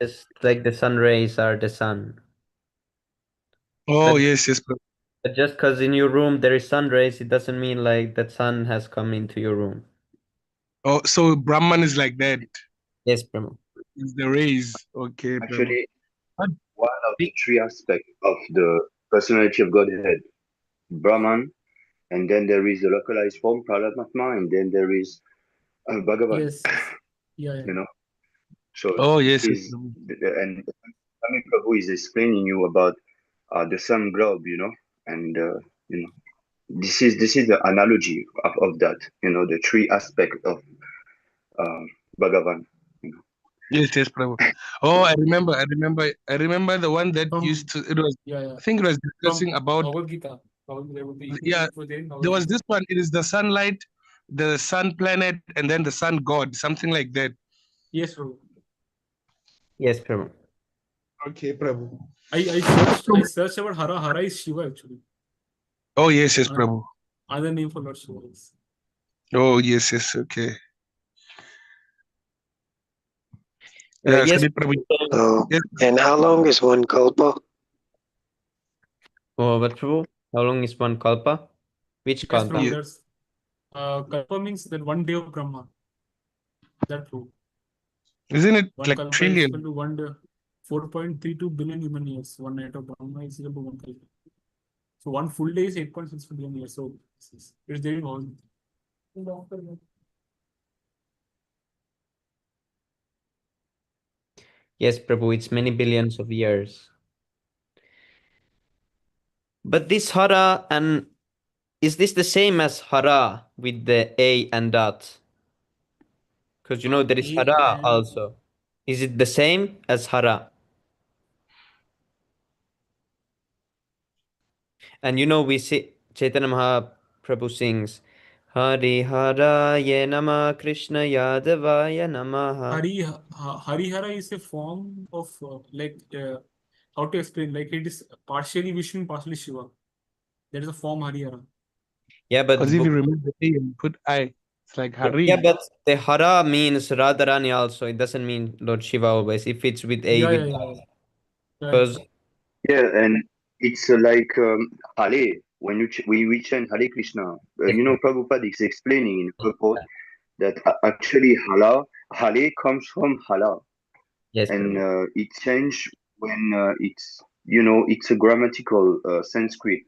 Just like the sun rays are the sun. Oh, But yes, Prabhu. But just because in your room there is sun rays, it doesn't mean like that sun has come into your room. Oh, so Brahman is like that. Yes, Prabhu. It's the rays. Okay, Prabhu. Actually, But one of the three aspects of the personality of Godhead, Brahman, and then there is the localized form, Paramatma, and then there is Bhagavan. Yes. Yeah, yeah. You know, so oh this yes, yes, is Prabhu. and Swami Prabhu is explaining you about the sun globe, you know, and you know, this is the analogy of that, you know, the three aspect of Bhagavan. You know. Yes, yes, Prabhu. Oh, I remember the one that used to. It was. Yeah, yeah. I think it was From discussing about. Bhagavad Gita. Yeah, It was there in Bhagavad there was Gita. this one. It is the sunlight, the sun planet, and then the sun god, something like that. Yes, Prabhu. Yes, Prabhu. Okay, Prabhu. I searched about Hara. Hara is Shiva actually. Oh yes, yes, Uh, Prabhu. Other name for Lord Shiva is. Oh yes, yes. Okay. Yeah, Yes. Sri Prabhu. So, Yes. and how long is one kalpa? Oh, but Prabhu, how long is one kalpa? Which Yes, kalpa? Prabhu. Yeah. That's kalpa means that one day of Brahma. That true. Isn't it One like kalpa is trillion? equal to 4.32 billion human years. One night of Brahma is equal to one kalpa. So one full day is 8.6 billion years. So it's there in all. Yes, Prabhu, it's many billions of years. But this hara, and is this the same as hara with the a and dot? Because you know there is A hara and also. Is it the same as hara? And you know we see Chaitanya Mahaprabhu sings Hari Haraya Nama Krishna Yadavaya Namaha. Harihara is a form of how to explain? Like it is partially Vishnu, partially Shiva. That is a form Harihara. Yeah, but Because if you remove the A and put I, it's like Hari. yeah, but the hara means Radharani also. It doesn't mean Lord Shiva always. If it's with a Yeah, with yeah, yeah, yeah. Right. because Yeah, and it's like Hare. When we chant Hare Krishna, you know, Prabhupada is explaining in purport that actually Hare comes from Hala, yes, and Prabhu. it changed when it's, you know, it's a grammatical Sanskrit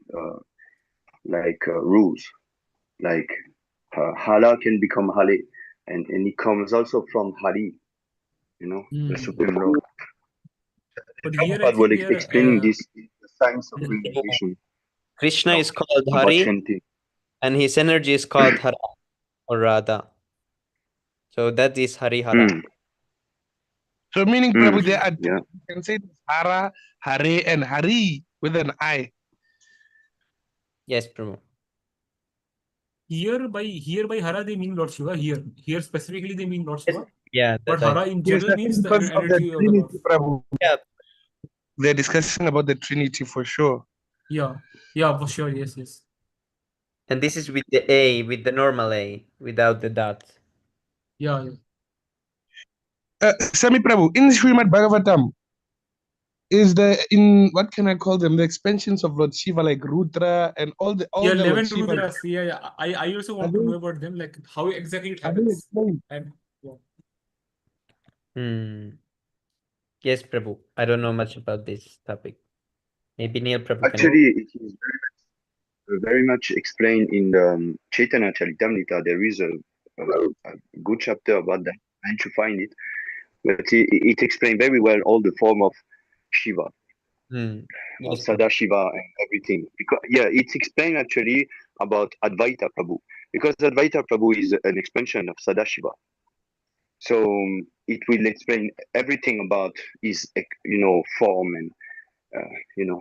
rules, like Hala can become Hale, and it comes also from Hari, you know, the Supreme Lord. But here I Prabhupada was think they explaining are this in the science of Yes, Prabhu. reincarnation Krishna is called about Hari, chanting. and his energy is called Hara or Radha. So that is Hari Hara. Mm, So meaning Prabhu, there are two. yeah. You can say Hara, Hare, and Hari with an I. Yes, Prabhu. here by Hara they mean Lord Shiva. Here specifically they mean Lord Shiva. Yeah, But that I Hara in Yes, general I think means the because of the energy of the Lord. Trinity, Prabhu. yeah. They're discussing about the Trinity for sure. Yeah, for sure. Yes, yes. And this is with the A, with the normal A, without the dot. Yeah. Sami Prabhu, in Śrīmad-Bhāgavatam, is in what can I call them? The expansions of Lord Shiva, like Rudra and all the 11 Lord Shiva. Rudras. Yeah. I also want to know about them, like how exactly it Are they happens. explained? And yeah. Yes, Prabhu. I don't know much about this topic. Maybe Neil Prabhu can. Actually, it is very much explained in the Chaitanya Charitamrita. There is a good chapter about that. I need to find it, but it explains very well all the form of Shiva, Yes, Sada Shiva, and everything. Because it's explained actually about Advaita Prabhu, because Advaita Prabhu is an expansion of Sada Shiva. So it will explain everything about his, form and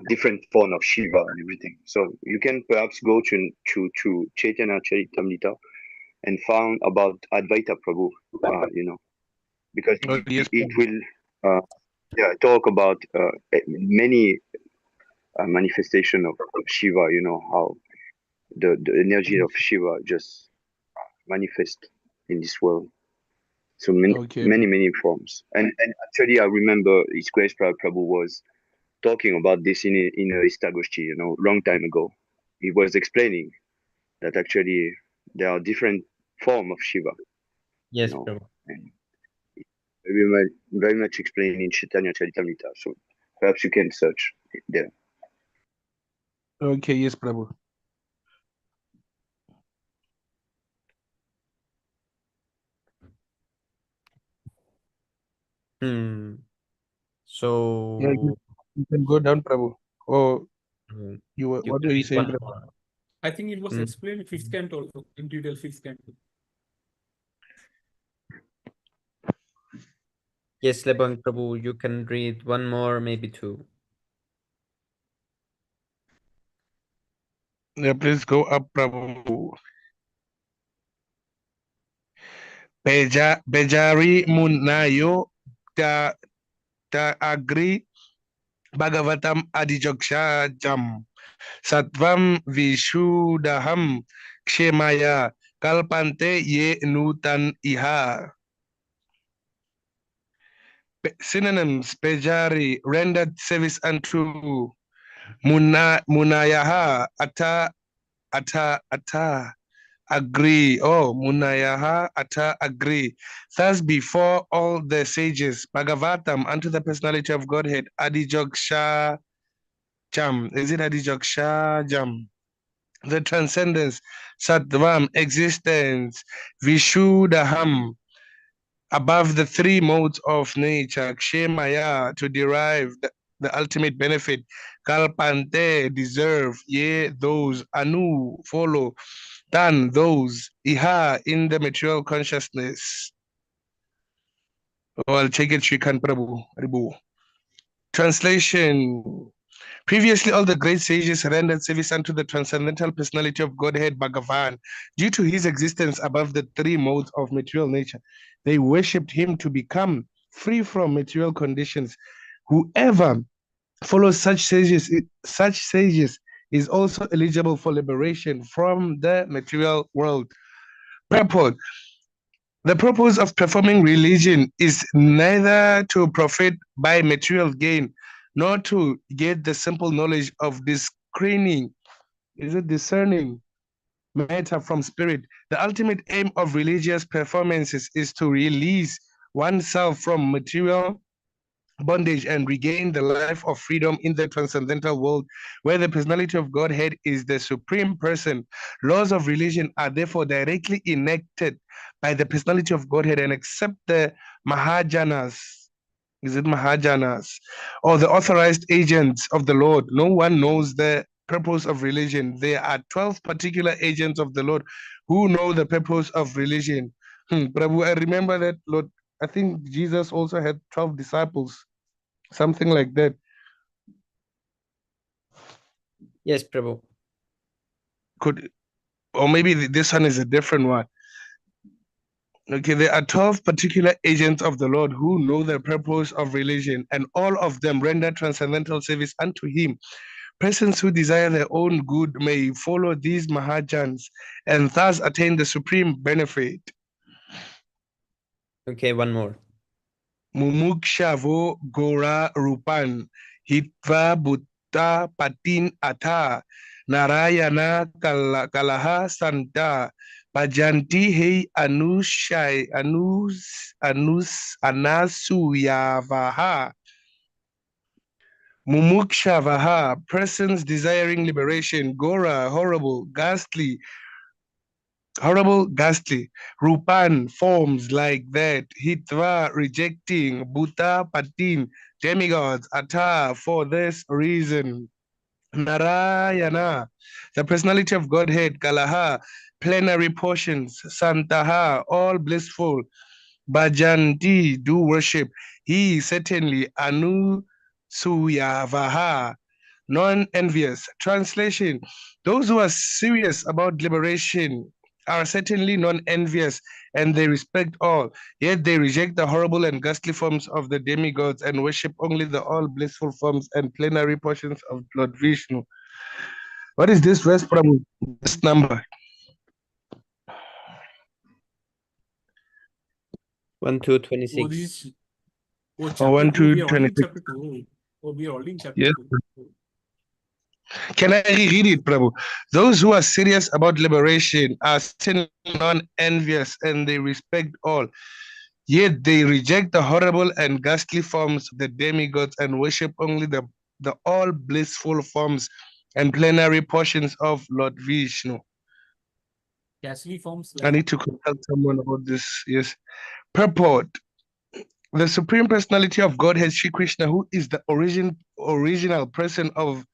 different form of Shiva and everything. So you can perhaps go to Chaitanya Charitamrita and find about Advaita Prabhu, because Oh, yes, it Prabhu. will talk about many manifestation of Shiva. You know how the energy of Shiva just manifest in this world. So Okay. many forms. And actually, I remember His Grace Prabhu was talking about this in a Istagoshti, long time ago. he was explaining that actually there are different forms of Shiva, Yes, you know, Prabhu. and very much explained in Chaitanya Charitamrita. So perhaps you can search it there. Okay, yes, Prabhu. So Yeah, you can go down, Prabhu. Or mm, what you were can you read saying, one Prabhu? more. I think it was Mm. explained in fifth canto also, in detail, fifth canto. Yes, Lebang Prabhu, you can read one more, maybe two. Yeah, please go up, Prabhu. Bejari Munayo ta agri Bhagavatam Adijoksha Jam Satvam Vishudaham Kshemaya Kalpante Ye Nutan Iha. Synonyms: Bejari, rendered service unto Munayaha, Ata, agree. Oh, Munayaha, Ata, agree. Thus, before all the sages, Bhagavatam, unto the personality of Godhead, Adijoksha Jam. Is it Adijoksha Jam? The transcendence, Sattvam, existence, Vishuddham, above the three modes of nature, Kshemaya, to derive the ultimate benefit, Kalpante, deserve, ye, those, Anu, follow, Tan, those, Iha, in the material consciousness. Oh, I'll take it, Shrikant Prabhu. Ribu. Translation. Previously, all the great sages rendered service unto the transcendental personality of Godhead Bhagavan. Due to his existence above the three modes of material nature, they worshipped him to become free from material conditions. Whoever follows such sages is also eligible for liberation from the material world. Purport. The purpose of performing religion is neither to profit by material gain, nor to get the simple knowledge of discerning matter from spirit. The ultimate aim of religious performances is to release oneself from material bondage and regain the life of freedom in the transcendental world, where the personality of Godhead is the supreme person. Laws of religion are therefore directly enacted by the personality of Godhead, and except the Mahajanas, is it Mahajanas, or the authorized agents of the Lord, no one knows the purpose of religion. There are 12 particular agents of the Lord who know the purpose of religion. Prabhu, I remember that, Lord. I think Jesus also had 12 disciples, something like that. Yes, Prabhu. Or maybe this one is a different one. Okay, there are 12 particular agents of the Lord who know the purpose of religion, and all of them render transcendental service unto him. Persons who desire their own good may follow these Mahajans and thus attain the supreme benefit. Okay, one more. Mumukshavo Gora Rupan Hitva Buddha Patin Ata Narayana Kalaha Santa Pajanti Hei Anasuyavaha Mumukshavaha, persons desiring liberation, Gora, horrible, ghastly, Rupan, forms like that, Hitva, rejecting, Bhuta, Patin, demigods, Ata, for this reason, Narayana, the personality of Godhead, Kalaha, plenary portions, Santaha, all blissful, Bhajanti, do worship, he certainly, Anu, Suyavaha, non-envious. Translation, those who are serious about liberation are certainly non-envious, and they respect all, yet they reject the horrible and ghastly forms of the demigods and worship only the all blissful forms and plenary portions of Lord Vishnu. What is this verse from? This number? 1 to Oh, 26. this is Oh, 1 chapter 2. to We are already in 26. chapter 2. Oh, we are already in chapter Yes. 2. Can I reread it, Prabhu? Those who are serious about liberation are certainly non-envious and they respect all. Yet they reject the horrible and ghastly forms of the demigods and worship only the all blissful forms and plenary portions of Lord Vishnu. Ghastly forms I like need to consult someone about this. Yes. Purport. The Supreme Personality of Godhead, Sri Krishna, who is the original person of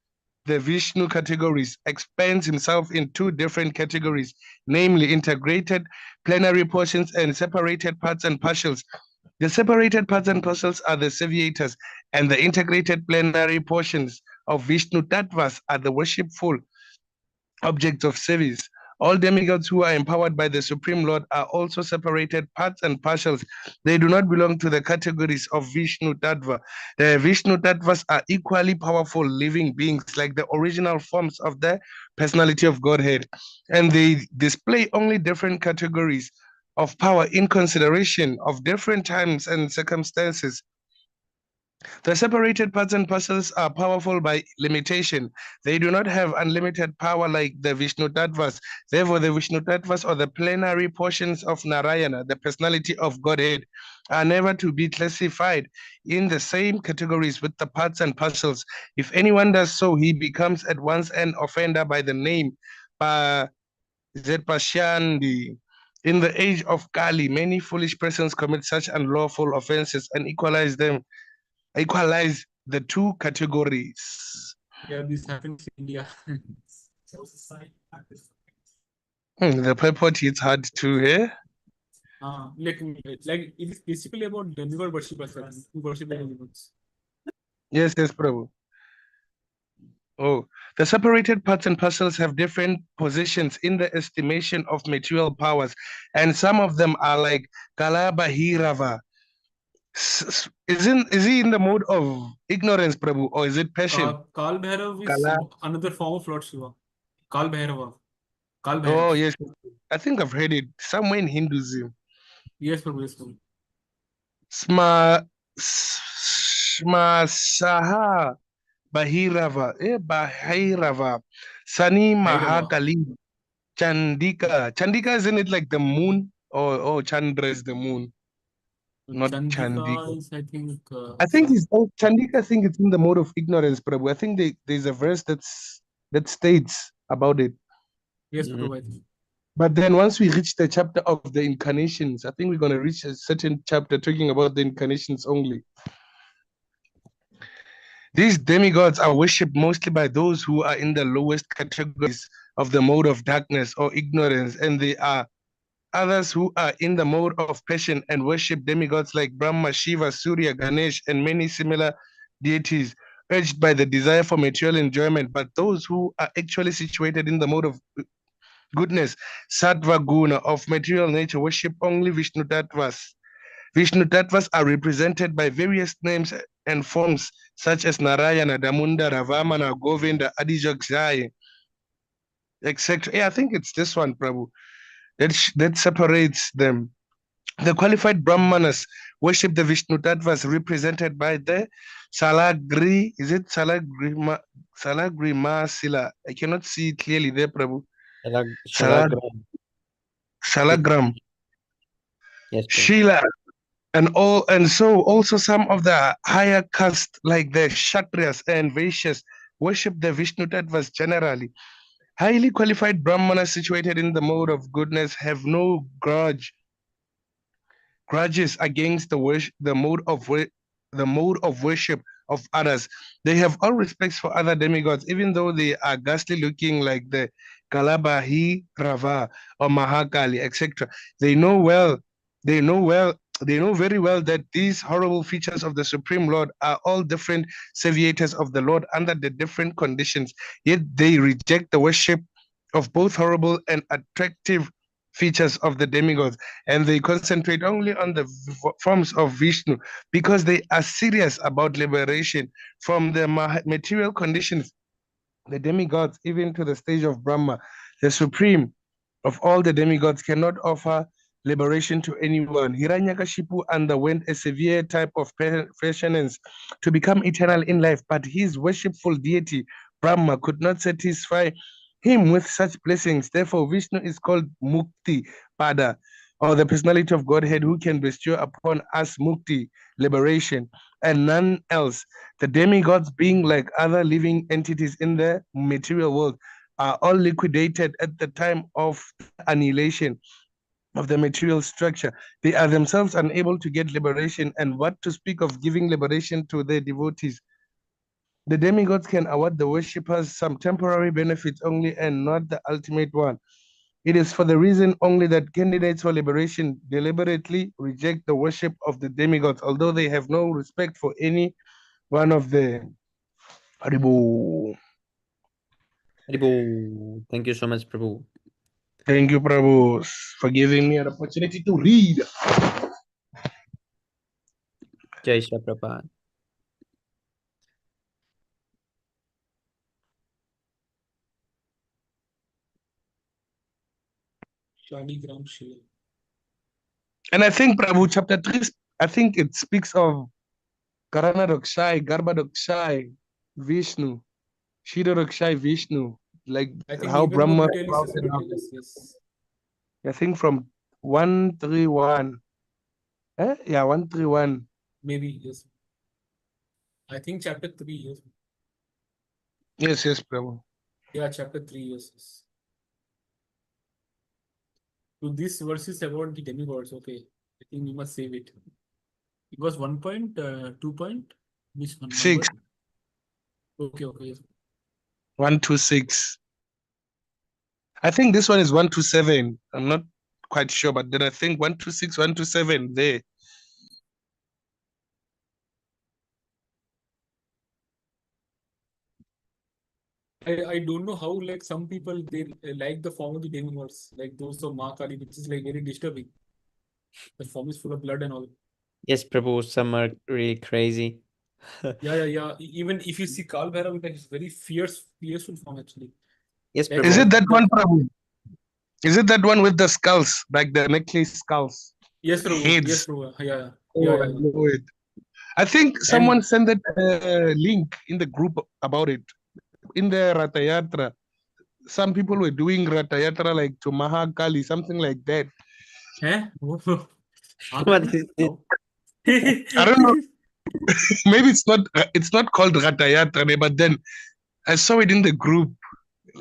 the Vishnu categories, expands himself in two different categories, namely integrated plenary portions and separated parts and partials. The separated parts and parcels are the seviators, and the integrated plenary portions of Vishnu Tattvas are the worshipful objects of service. All demigods who are empowered by the Supreme Lord are also separated parts and partials. They do not belong to the categories of Vishnu Tattva. The Vishnu Tattvas are equally powerful living beings, like the original forms of the personality of Godhead, and they display only different categories of power in consideration of different times and circumstances. The separated parts and parcels are powerful by limitation. They do not have unlimited power like the Vishnu Tattvas. Therefore, the Vishnu Tattvas or the plenary portions of Narayana, the personality of Godhead, are never to be classified in the same categories with the parts and parcels. If anyone does so, he becomes at once an offender by the name Zepashandi. In the age of Kali, many foolish persons commit such unlawful offenses and equalize the two categories. yeah, this happens in India. The purport is hard to hear. Like it is basically about demigod worshippers, who worship the demigods. Yes, Prabhu. Oh, the separated parts and parcels have different positions in the estimation of material powers, and some of them are like Kalabahirava. Is he in the mode of ignorance, Prabhu, or is it passion? Kal Bhairav is another form of Lord Shiva. Kal Bhairava. Kal Bhairav. Oh, yes. I think I've heard it somewhere in Hinduism. Yes, Prabhu. Yes, Prabhu. Smasaha Bahirava Sani Mahakali Chandika. Chandika, isn't it like the moon? Or Chandra is the moon. Not Chandika. Is, I think it's Chandika. I think it's in the mode of ignorance, Prabhu. I think there's a verse that states about it. Yes, Prabhu. I think. But then once we reach the chapter of the incarnations, I think we're going to reach a certain chapter talking about the incarnations only. These demigods are worshipped mostly by those who are in the lowest categories of the mode of darkness or ignorance, and there are others who are in the mode of passion and worship demigods like Brahma, Shiva, Surya, Ganesh, and many similar deities, urged by the desire for material enjoyment. But those who are actually situated in the mode of goodness, Sattva Guna, of material nature, worship only Vishnu Tattvas. Vishnu Tattvas are represented by various names and forms such as Narayana, Damunda, Ravamana, Govinda, Adijakshay, etc. Yeah, I think it's this one, Prabhu, that separates them. The qualified Brahmanas worship the Vishnu Tattvas represented by the Salagri. Is it Salagrimasila? I cannot see it clearly there, Prabhu. Salagram. Yes, Sheila. And so also some of the higher caste like the Kshatriyas and Vaishyas worship the Vishnu Tattvas generally. Highly qualified Brahmanas situated in the mode of goodness have no grudges against the mode of worship of others. They have all respects for other demigods, even though they are ghastly looking like the Kalabahi Rava or Mahakali, etc. They know very well that these horrible features of the Supreme Lord are all different seviators of the Lord under the different conditions, yet they reject the worship of both horrible and attractive features of the demigods, and they concentrate only on the forms of Vishnu because they are serious about liberation from the material conditions. The demigods, even to the stage of Brahma, the supreme of all the demigods, cannot offer liberation to anyone. Hiranyakashipu underwent a severe type of penitence to become eternal in life, but his worshipful deity Brahma could not satisfy him with such blessings. Therefore, Vishnu is called Mukti Pada, or the personality of Godhead who can bestow upon us Mukti, liberation, and none else. The demigods, being like other living entities in the material world, are all liquidated at the time of annihilation of the material structure. They are themselves unable to get liberation, and what to speak of giving liberation to their devotees. The demigods can award the worshippers some temporary benefits only and not the ultimate one. It is for the reason only that candidates for liberation deliberately reject the worship of the demigods, although they have no respect for any one of them. Haribo. Haribo. Thank you so much, Prabhu. Thank you, Prabhu, for giving me an opportunity to read. Jai Shri Prabhupada. Shaligram Shila. And I think Prabhu chapter 3, I think it speaks of Karanadokshai, Garbhodakshai, Vishnu, Shidodakshai, Vishnu, like I think how even more Brahma. detail is separate. Yes. I think from 131. Yeah, 131. Maybe, yes. I think chapter 3, yes. Yes, Prabhu. Yeah, chapter 3, yes. So this verse is about the demigods. Okay, I think we must save it. It was 1 point, 2 point, which one? 6. Number? Okay, yes. 126. I think this one is 127. I'm not quite sure, but then I think 126, 127 there. I don't know how, like, some people, they like the form of the demigods, like those of Ma Kali, which is like very disturbing. The form is full of blood and all. Yes, Prabhu, some are really crazy. Yeah. Even if you see Kal Bhairav, like, it's very fearful form actually. Yes, Like, Prabhu. Is it that one, Prabhu? Is it that one with the skulls, like the necklace skulls? Yes, Prabhu. Heads. Yes, Prabhu. Yeah. Oh, I know it. I think someone sent that link in the group about it. In the Ratha Yatra, some people were doing Ratha Yatra like to Mahakali, something like that. What is it? I don't know. Maybe it's not called Ratha Yatra, but then I saw it in the group,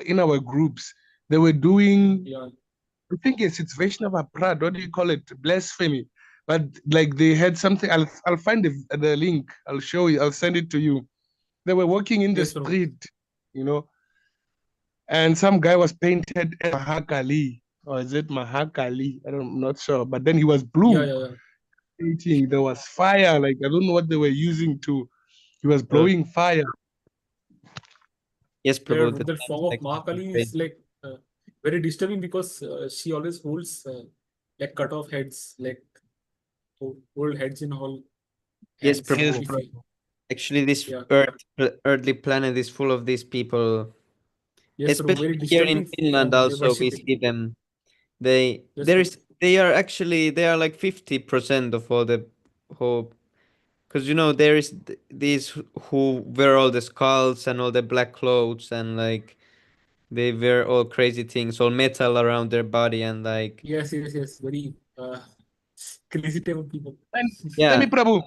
in our groups. They were doing, I think it's Vaishnava Prad, what do you call it? Blasphemy. But like they had something, I'll find the link, I'll show you, I'll send it to you. They were walking in the street, and some guy was painted as Mahakali, or is it Mahakali? I'm not sure. But then he was blue. Yeah. Painting. There was fire. Like I don't know what they were using to. He was blowing fire. Yes, Prabhu. The form of Mahakali is like very disturbing because she always holds like cut off heads, like hold heads in all. Yes, Prabhu. Actually, this earthly planet is full of these people. Yes, especially here in Finland, also we see them. They are like 50% of all the whole, because there is these who wear all the skulls and all the black clothes, and like they wear all crazy things, all metal around their body, and like yes, very crazy type of people. Yeah, Prabhu,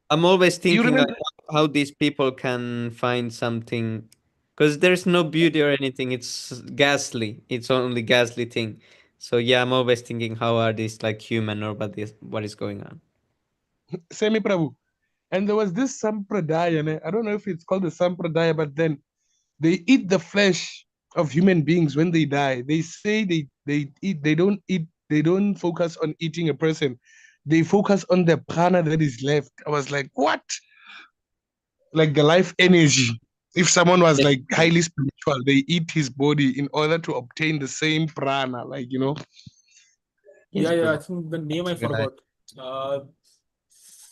I'm always thinking like how these people can find something, because there's no beauty or anything. It's ghastly. It's only ghastly thing. So yeah, I'm always thinking, how are these like human, or what is going on? Semi Prabhu. And there was this Sampradaya, I don't know if it's called the Sampradaya, but then they eat the flesh of human beings when they die. They say they don't focus on eating a person. They focus on the prana that is left. I was like, what? Like the life energy. If someone was like highly spiritual, they eat his body in order to obtain the same prana, like, Yeah, I think the name I forgot.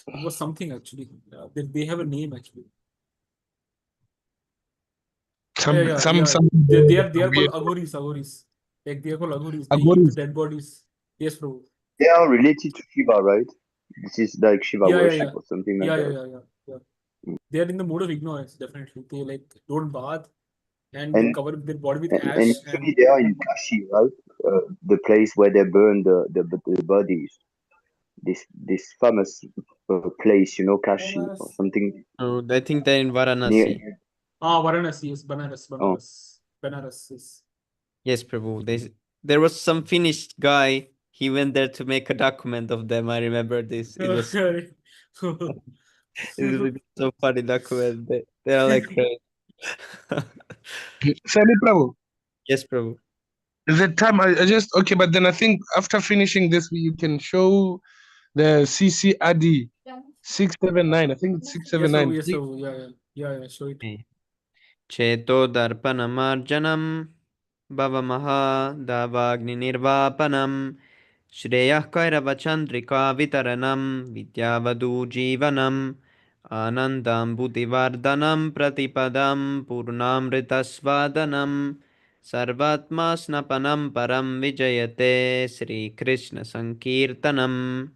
It was something actually. They have a name actually. Some they are called Aghoris. Like they are called Aghoris. They eat the dead bodies. Yes, bro. They are related to Shiva, right? This is like Shiva worship or something like that. Yeah. They are in the mode of ignorance, definitely. They like don't bath. and they And cover their body with and ash usually they are in Kashi, right? The place where they burn the bodies. This famous place, you know, Kashi or Banaras. something Oh, I think they're in near. Varanasi. Varanasi, yes, Oh, Banaras, yes. Yes, Prabhu. There was some Finnish guy. He went there to make a document of them. I remember this. It was Correct. so funny document. They are like crazy. Sally Prabhu. Yes, Prabhu. Is it time? I just okay, but then I think after finishing this, you can show the CCRD 679. I think it's Yes, 679. yes, yeah, show it. Cheto darpanamarjanam bhavamaha davagninirvapanam Shreyah Kairavachandrika Vitaranam Vidyavadu Jivanam Anandam Buddhivardhanam Pratipadam Purnamritasvadanam Sarvatma Snapanam Param Vijayate Sri Krishna Sankirtanam.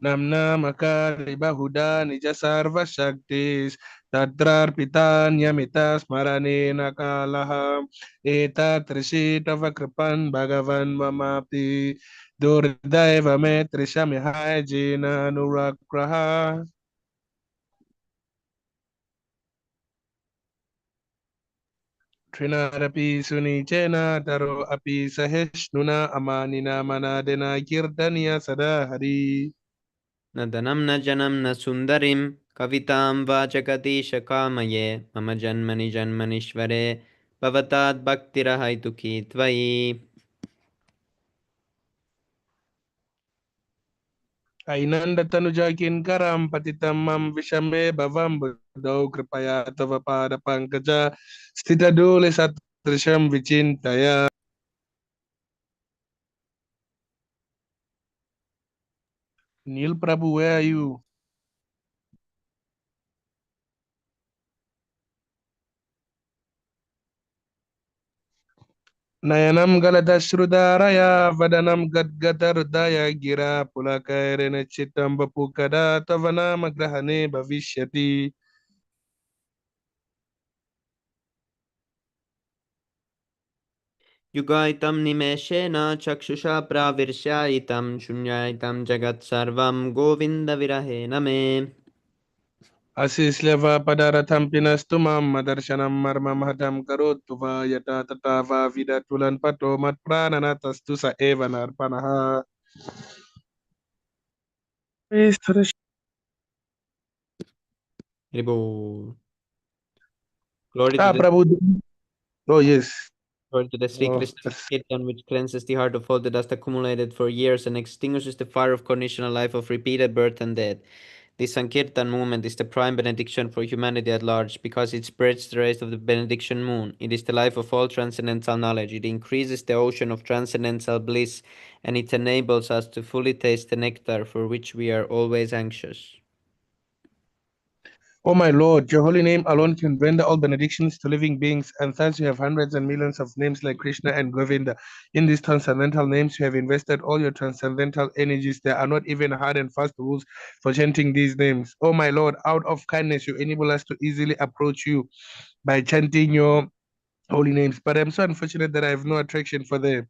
Namna Makari Bahuda Nija Sarva Shaktis Tadrarpitan Yamita Smarane Nakalaha Eta Trishita Vakripan Bhagavan Mamapti Durdaiva Metrishamihai Jina Nurakraha. Trinarapi Sunichena Taro Api Saheshnuna Amanina Manadena Kirdania Sadahari. Nadanam na janam na sundarim kavitam vachakatisha kamaye mama janmani janmanishvare bhavatat bhaktirahaitukhi tvai. Ainanda tanujakin karam patitamam vishame bhavam buddhau kripaya tava pada pankaja stita dole satrisham vichintaya. Neil Prabhu, where are you? Nayanam galadashrudaraya vadanam gadgadarudaya gira pulakairena chitam bapukada tavana magrahane bhavishyati. Yugaitam nimeshena chakshusha pravirshaitam shunyaitam jagat sarvam govinda virahena me. Asisleva padaratham pinastumam madarshanam marma mahadam karotuva yata tatava vidatulan pato mat prananatastu sa eva narpanaha. Praise to the Ribo. Glory to the Prabhu. Oh, yes. Glory to the Sri Oh, Krishna Sankirtan, which cleanses the heart of all the dust accumulated for years and extinguishes the fire of conditional life of repeated birth and death. This Sankirtan movement is the prime benediction for humanity at large because it spreads the rays of the benediction moon. It is the life of all transcendental knowledge. It increases the ocean of transcendental bliss and it enables us to fully taste the nectar for which we are always anxious. oh my Lord, your holy name alone can render all benedictions to living beings, and thus you have hundreds and millions of names like Krishna and Govinda. In these transcendental names, you have invested all your transcendental energies. There are not even hard and fast rules for chanting these names. Oh my Lord, out of kindness, you enable us to easily approach you by chanting your holy names. But I'm so unfortunate that I have no attraction for them.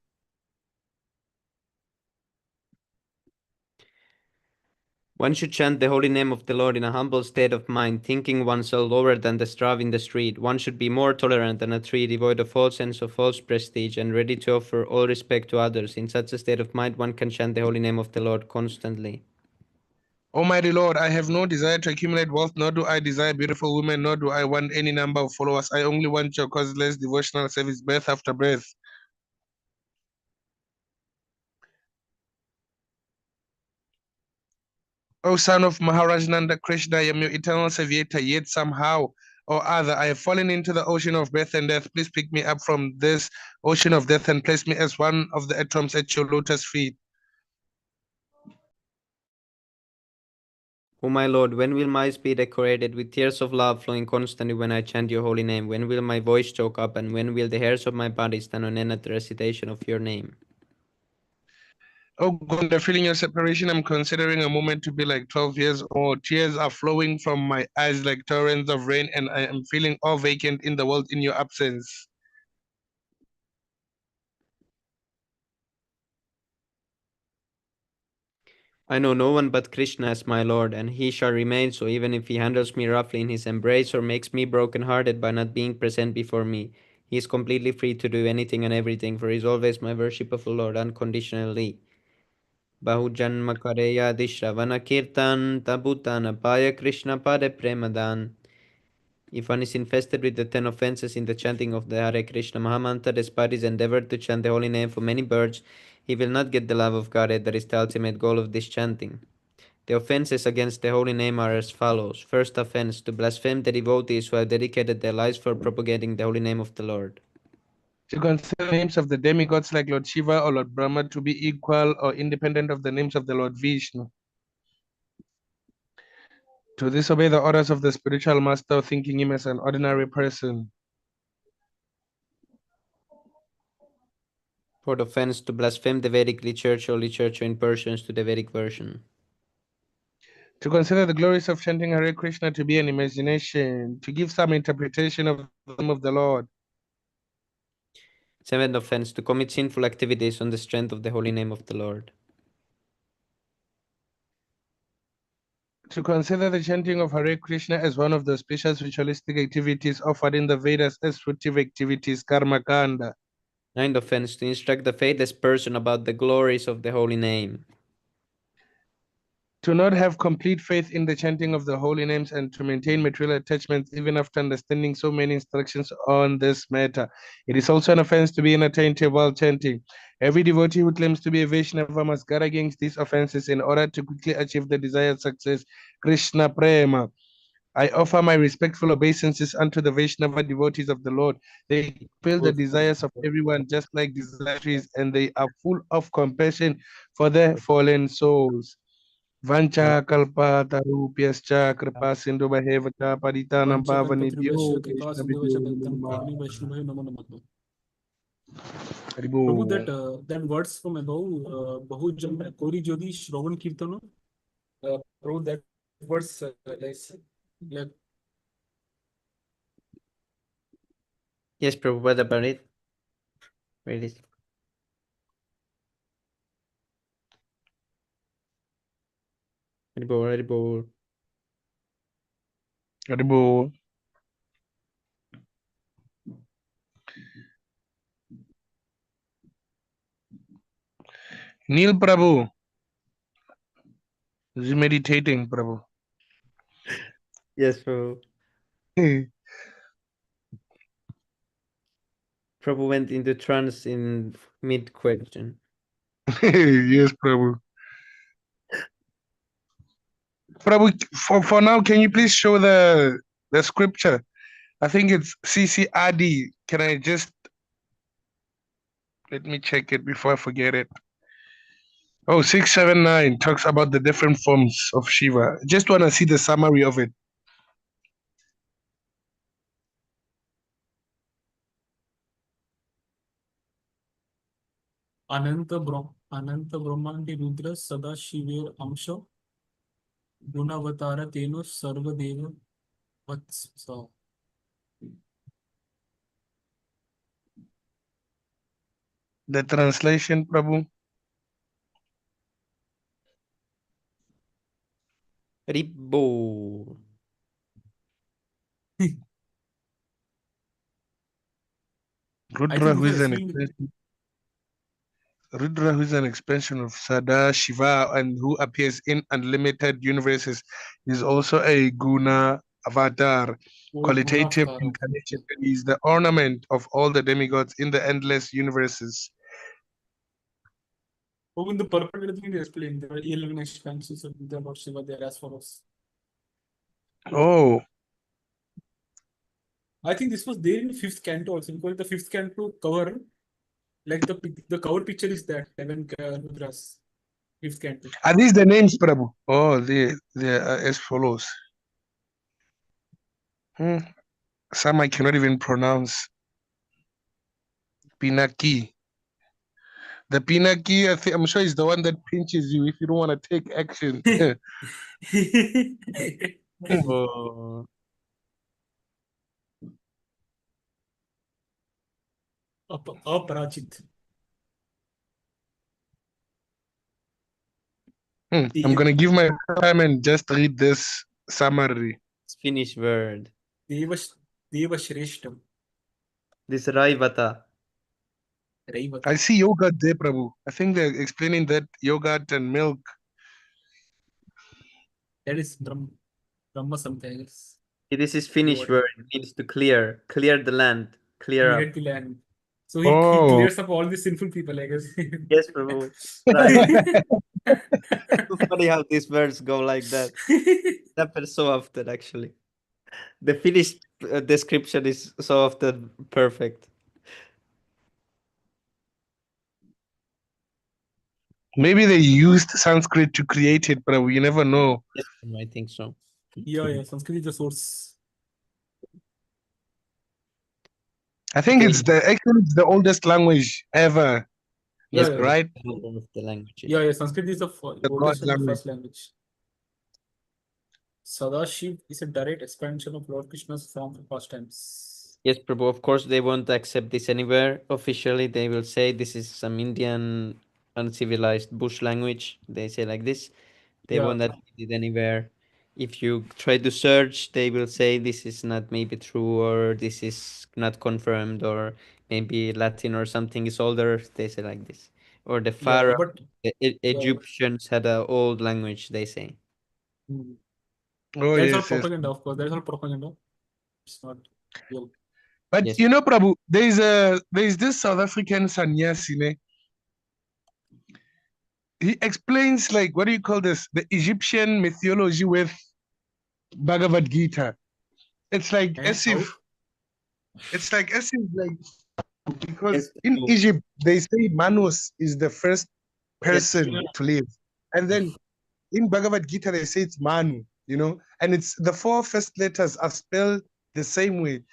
One should chant the holy name of the Lord in a humble state of mind, thinking oneself lower than the straw in the street. One should be more tolerant than a tree, devoid of all sense of false prestige, and ready to offer all respect to others. In such a state of mind, one can chant the holy name of the Lord constantly. Almighty Lord, I have no desire to accumulate wealth, nor do I desire beautiful women, nor do I want any number of followers. I only want your causeless devotional service, breath after breath. O son of Maharaj Nanda Krishna, I am your eternal savior, yet somehow or other I have fallen into the ocean of birth and death. Please pick me up from this ocean of death and place me as one of the atoms at your lotus feet. O my Lord, when will my eyes be decorated with tears of love flowing constantly when I chant your holy name? When will my voice choke up, and when will the hairs of my body stand on end at the recitation of your name? Oh, Gonda, feeling your separation, I'm considering a moment to be like 12 years old. Tears are flowing from my eyes like torrents of rain, and I am feeling all vacant in the world in your absence. I know no one but Krishna as my Lord, and he shall remain so even if he handles me roughly in his embrace or makes me broken-hearted by not being present before me. He is completely free to do anything and everything, for he is always my worshipful Lord unconditionally. Bahujanma kareya dishravana kirtan tabutana paya Krishna pade premadan. If one is infested with the 10 offenses in the chanting of the Hare Krishna Mahamantra, despite his endeavor to chant the holy name for many birds, he will not get the love of God, that is the ultimate goal of this chanting. The offenses against the holy name are as follows. First offense, to blaspheme the devotees who have dedicated their lives for propagating the holy name of the Lord. To consider names of the demigods like Lord Shiva or Lord Brahma to be equal or independent of the names of the Lord Vishnu. To disobey the orders of the spiritual master, thinking him as an ordinary person. Fourth offense, to blaspheme the Vedic liturgy or liturgy in Persians to the Vedic version. To consider the glories of chanting Hare Krishna to be an imagination, to give some interpretation of the name of the Lord. Seventh offense, to commit sinful activities on the strength of the holy name of the Lord. To consider the chanting of Hare Krishna as one of the special ritualistic activities offered in the Vedas as fruitive activities, karma kanda. Ninth offense, to instruct the faithless person about the glories of the holy name. To not have complete faith in the chanting of the holy names and to maintain material attachments even after understanding so many instructions on this matter. It is also an offense to be inattentive while chanting. Every devotee who claims to be a Vaishnava must guard against these offenses in order to quickly achieve the desired success. Krishna Prema. I offer my respectful obeisances unto the Vaishnava devotees of the Lord. They fulfill the desires of everyone just like desires, and they are full of compassion for the fallen souls. Vancha kalpa tarupyascha kripa sindhu bhayevata paritanam pavanibhyo Vaishnavibhyo namo namaha. Prabhu, Haribo. that words from above, Bahujanma Kori Jyoti Shravan Kirtana, Prabhu, that words like Yes, Prabhu, what about it? Read it. Haribo, Haribo. Haribo. Neil Prabhu is meditating, Prabhu. Yes, Prabhu. Prabhu went into trance in mid-question. Yes, Prabhu. Prabhu, for now, can you please show the scripture? I think it's CCRD. Can I just let me check it before I forget it? Oh, 679 talks about the different forms of Shiva. Just want to see the summary of it. Ananta Brahmandi Rudra Sada Shiver Amsha Gunavatara Teno Sarvadeva Vatsa. The translation, Prabhu. Haribo. Rudra, We who have is an explained expansion, Rudra, who is an expansion of Sada Shiva and who appears in unlimited universes, is also a guna avatar, qualitative Gunakara. incarnation. He is the ornament of all the demigods in the endless universes. Oh, in the purport, I think they explained there are 11 expansions of the Lord Shiva there as follows. Oh, I think this was there in the fifth canto also, because the fifth canto cover, like the cover picture is that 11 Rudras, fifth canto. are these the names, Prabhu? Oh, they are as follows. Some I cannot even pronounce. Pinaki. The Pinaki, I'm sure, is the one that pinches you if you don't want to take action. Oh, Aparajit. I'm gonna give my time and just read this summary. it's Finnish word. Deva Shreshtam. This Raivata. I see yogurt there, Prabhu. I think they're explaining that yogurt and milk. That is Brahma something, I guess. This is Finnish What? word. It means to clear the land, clear Clear up. the land. So he Oh. clears up all the sinful people, I guess. Yes, Prabhu. Right. So funny how these words go like that. It happens so often, actually. The Finnish description is so often perfect. Maybe they used Sanskrit to create it, but you never know. Yes, I think so. Yeah, Sanskrit is the source. I think Okay. it's the oldest language ever. Yes, Yeah, Prabhu. right? One of the languages. Yeah, Sanskrit is the oldest and the language. first language. Sadashiv is a direct expansion of Lord Krishna's form for pastimes. Yes, Prabhu. Of course, they won't accept this anywhere. Officially, they will say this is some Indian uncivilized bush language. They say like this. They Yeah. won't admit it anywhere. If you try to search, they will say this is not maybe true, or this is not confirmed, or maybe Latin or something is older. They say like this. Or the Pharaoh, but the Egyptians had an old language, they say. Oh, that's all yes, yes. propaganda, of course. That's all propaganda. It's not real. But Yes. you know, Prabhu, there's this South African sannyasi, ne? He explains, like, what do you call this? The Egyptian mythology with Bhagavad Gita. It's like as if because in Egypt they say Manus is the first person to live, and then in Bhagavad Gita they say it's Manu, and it's the four first letters are spelled the same way.